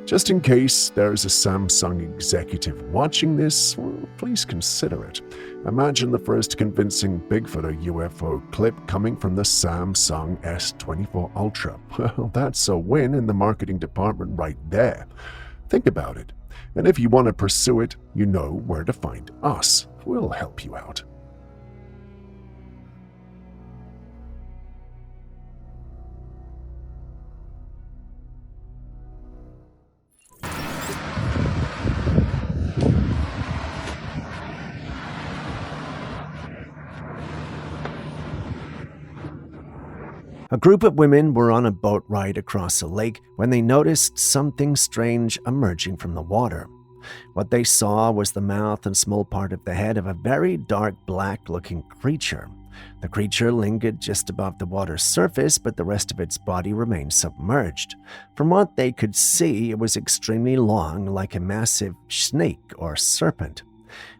Just in case there's a Samsung executive watching this, well, please consider it. Imagine the first convincing Bigfoot or UFO clip coming from the Samsung S24 Ultra. Well, that's a win in the marketing department right there. Think about it. And if you want to pursue it, you know where to find us. We'll help you out. A group of women were on a boat ride across a lake when they noticed something strange emerging from the water. What they saw was the mouth and small part of the head of a very dark black-looking creature. The creature lingered just above the water's surface, but the rest of its body remained submerged. From what they could see, it was extremely long, like a massive snake or serpent.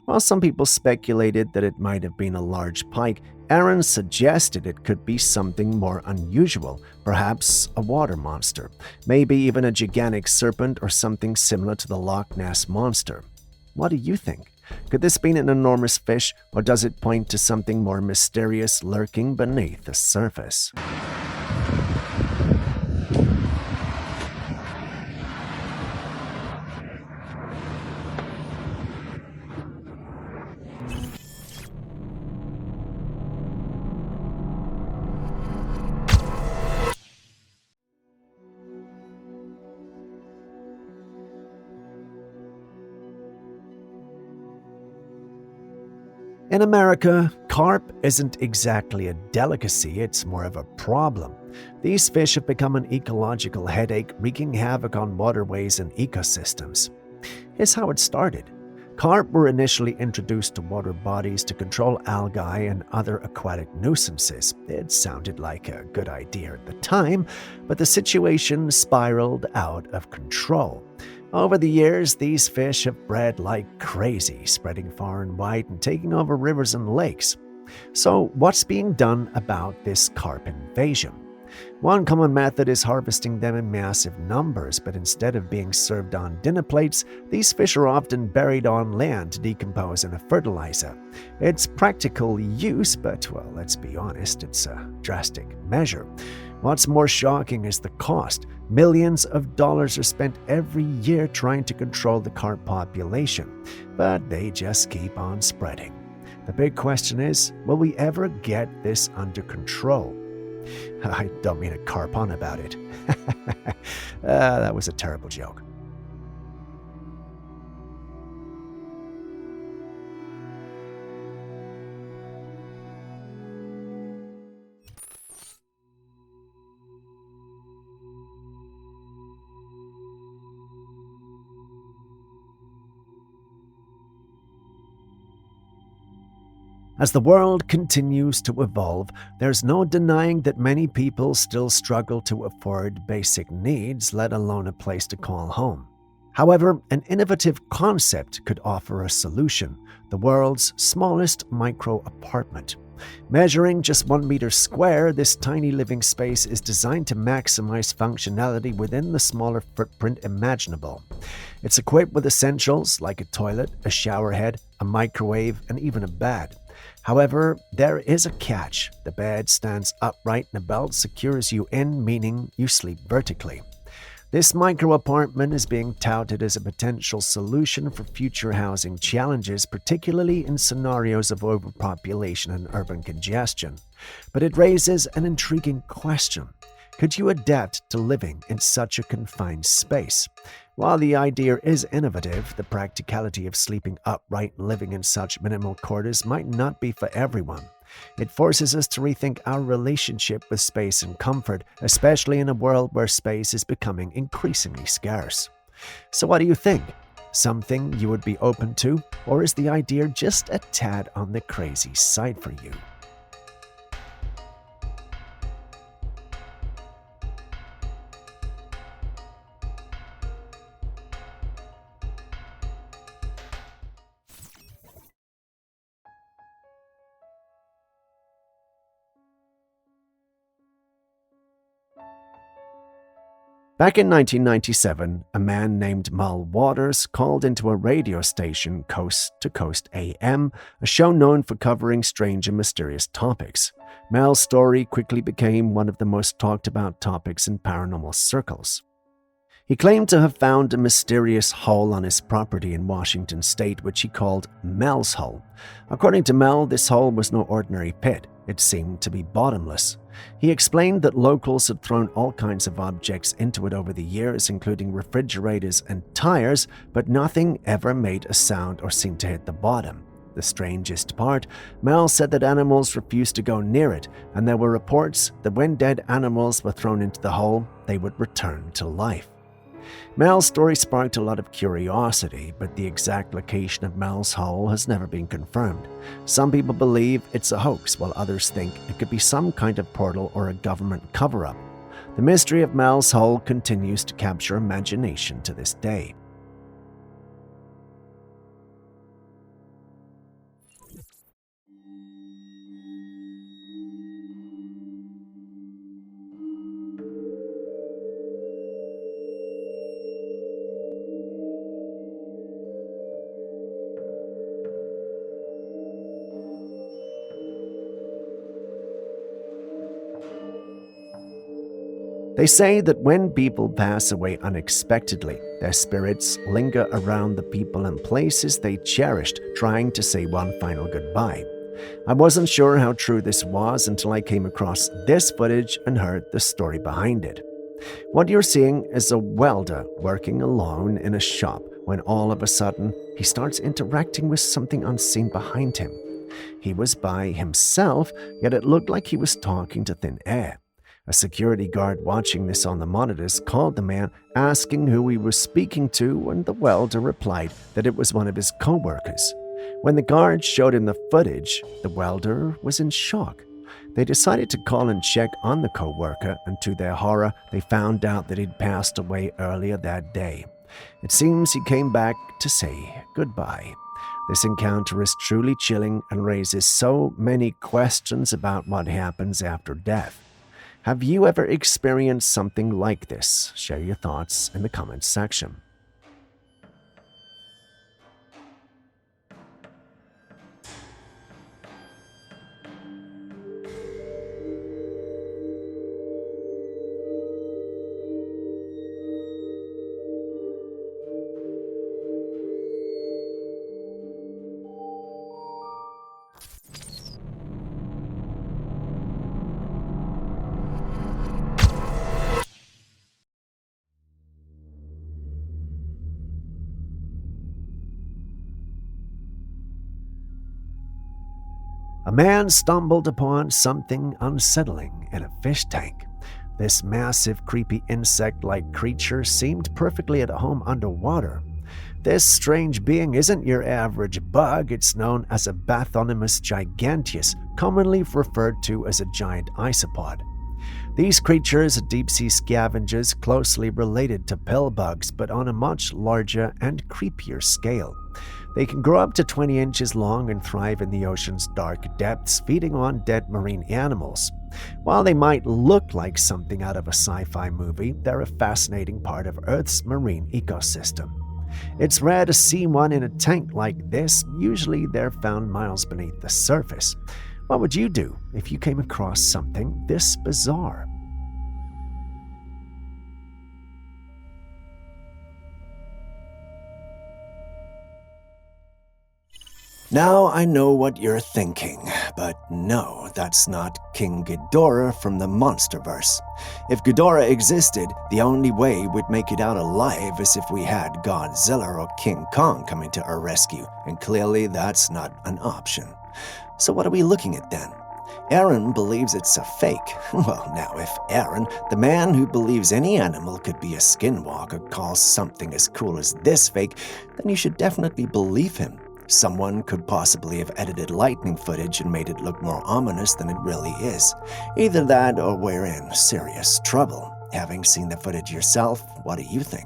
While some people speculated that it might have been a large pike, Aaron suggested it could be something more unusual, perhaps a water monster, maybe even a gigantic serpent or something similar to the Loch Ness Monster. What do you think? Could this be an enormous fish, or does it point to something more mysterious lurking beneath the surface? In America, carp isn't exactly a delicacy, it's more of a problem. These fish have become an ecological headache, wreaking havoc on waterways and ecosystems. Here's how it started. Carp were initially introduced to water bodies to control algae and other aquatic nuisances. It sounded like a good idea at the time, but the situation spiraled out of control. Over the years, these fish have bred like crazy, spreading far and wide and taking over rivers and lakes. So, what's being done about this carp invasion? One common method is harvesting them in massive numbers, but instead of being served on dinner plates, these fish are often buried on land to decompose in a fertilizer. It's practical use, but, well, let's be honest, it's a drastic measure. What's more shocking is the cost. Millions of dollars are spent every year trying to control the carp population, but they just keep on spreading. The big question is, will we ever get this under control? I don't mean to carp on about it. That was a terrible joke. As the world continues to evolve, there's no denying that many people still struggle to afford basic needs, let alone a place to call home. However, an innovative concept could offer a solution: the world's smallest micro-apartment. Measuring just 1 meter square, this tiny living space is designed to maximize functionality within the smaller footprint imaginable. It's equipped with essentials like a toilet, a shower head, a microwave, and even a bed. However, there is a catch. The bed stands upright and a belt secures you in, meaning you sleep vertically. This micro-apartment is being touted as a potential solution for future housing challenges, particularly in scenarios of overpopulation and urban congestion. But it raises an intriguing question. Could you adapt to living in such a confined space? While the idea is innovative, the practicality of sleeping upright and living in such minimal quarters might not be for everyone. It forces us to rethink our relationship with space and comfort, especially in a world where space is becoming increasingly scarce. So what do you think? Something you would be open to, or is the idea just a tad on the crazy side for you? Back in 1997, a man named Mal Waters called into a radio station, Coast to Coast AM, a show known for covering strange and mysterious topics. Mal's story quickly became one of the most talked about topics in paranormal circles. He claimed to have found a mysterious hole on his property in Washington state, which he called Mel's Hole. According to Mel, this hole was no ordinary pit. It seemed to be bottomless. He explained that locals had thrown all kinds of objects into it over the years, including refrigerators and tires, but nothing ever made a sound or seemed to hit the bottom. The strangest part, Mel said that animals refused to go near it, and there were reports that when dead animals were thrown into the hole, they would return to life. Mel's story sparked a lot of curiosity, but the exact location of Mel's hole has never been confirmed. Some people believe it's a hoax, while others think it could be some kind of portal or a government cover-up. The mystery of Mel's hole continues to capture imagination to this day. They say that when people pass away unexpectedly, their spirits linger around the people and places they cherished, trying to say one final goodbye. I wasn't sure how true this was until I came across this footage and heard the story behind it. What you're seeing is a welder working alone in a shop when all of a sudden he starts interacting with something unseen behind him. He was by himself, yet it looked like he was talking to thin air. A security guard watching this on the monitors called the man, asking who he was speaking to, and the welder replied that it was one of his co-workers. When the guard showed him the footage, the welder was in shock. They decided to call and check on the co-worker, and to their horror, they found out that he'd passed away earlier that day. It seems he came back to say goodbye. This encounter is truly chilling and raises so many questions about what happens after death. Have you ever experienced something like this? Share your thoughts in the comments section. A man stumbled upon something unsettling in a fish tank. This massive, creepy insect-like creature seemed perfectly at home underwater. This strange being isn't your average bug. It's known as a Bathynomus giganteus, commonly referred to as a giant isopod. These creatures are deep-sea scavengers closely related to pillbugs, but on a much larger and creepier scale. They can grow up to 20 inches long and thrive in the ocean's dark depths, feeding on dead marine animals. While they might look like something out of a sci-fi movie, they're a fascinating part of Earth's marine ecosystem. It's rare to see one in a tank like this. Usually they're found miles beneath the surface. What would you do if you came across something this bizarre? Now I know what you're thinking, but no, that's not King Ghidorah from the Monsterverse. If Ghidorah existed, the only way we'd make it out alive is if we had Godzilla or King Kong coming to our rescue, and clearly that's not an option. So what are we looking at then? Aaron believes it's a fake. Well, now if Aaron, the man who believes any animal could be a skinwalker, calls something as cool as this fake, then you should definitely believe him. Someone could possibly have edited lightning footage and made it look more ominous than it really is. Either that or we're in serious trouble. Having seen the footage yourself, what do you think?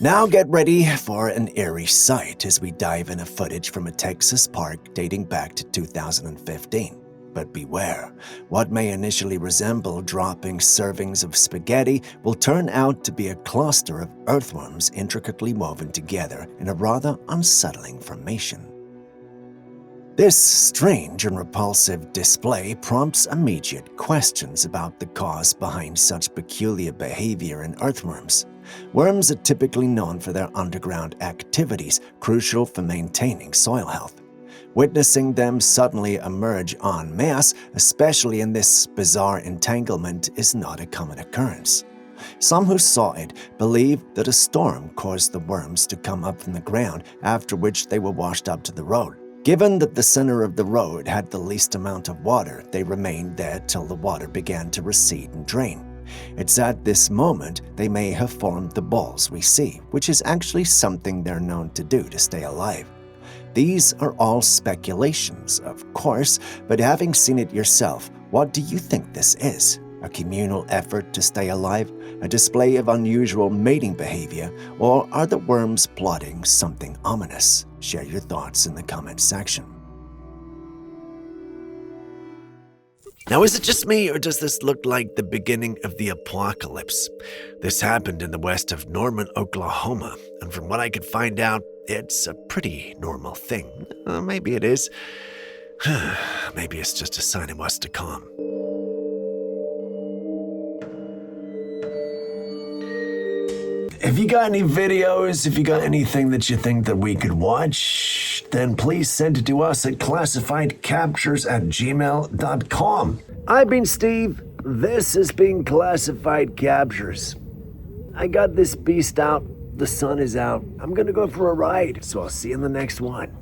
Now get ready for an eerie sight as we dive into footage from a Texas park dating back to 2015. But beware, what may initially resemble dropping servings of spaghetti will turn out to be a cluster of earthworms intricately woven together in a rather unsettling formation. This strange and repulsive display prompts immediate questions about the cause behind such peculiar behavior in earthworms. Worms are typically known for their underground activities, crucial for maintaining soil health. Witnessing them suddenly emerge en masse, especially in this bizarre entanglement, is not a common occurrence. Some who saw it believe that a storm caused the worms to come up from the ground, after which they were washed up to the road. Given that the center of the road had the least amount of water, they remained there till the water began to recede and drain. It's at this moment they may have formed the balls we see, which is actually something they're known to do to stay alive. These are all speculations, of course, but having seen it yourself, what do you think this is? A communal effort to stay alive? A display of unusual mating behavior? Or are the worms plotting something ominous? Share your thoughts in the comments section. Now, is it just me, or does this look like the beginning of the apocalypse? This happened in the west of Norman, Oklahoma, and from what I could find out, it's a pretty normal thing. Maybe it is. Maybe it's just a sign of what's to come. If you got any videos, if you got anything that you think that we could watch, then please send it to us at classifiedcaptures@gmail.com. I've been Steve. This has been Classified Captures. I got this beast out. The sun is out. I'm gonna go for a ride, so I'll see you in the next one.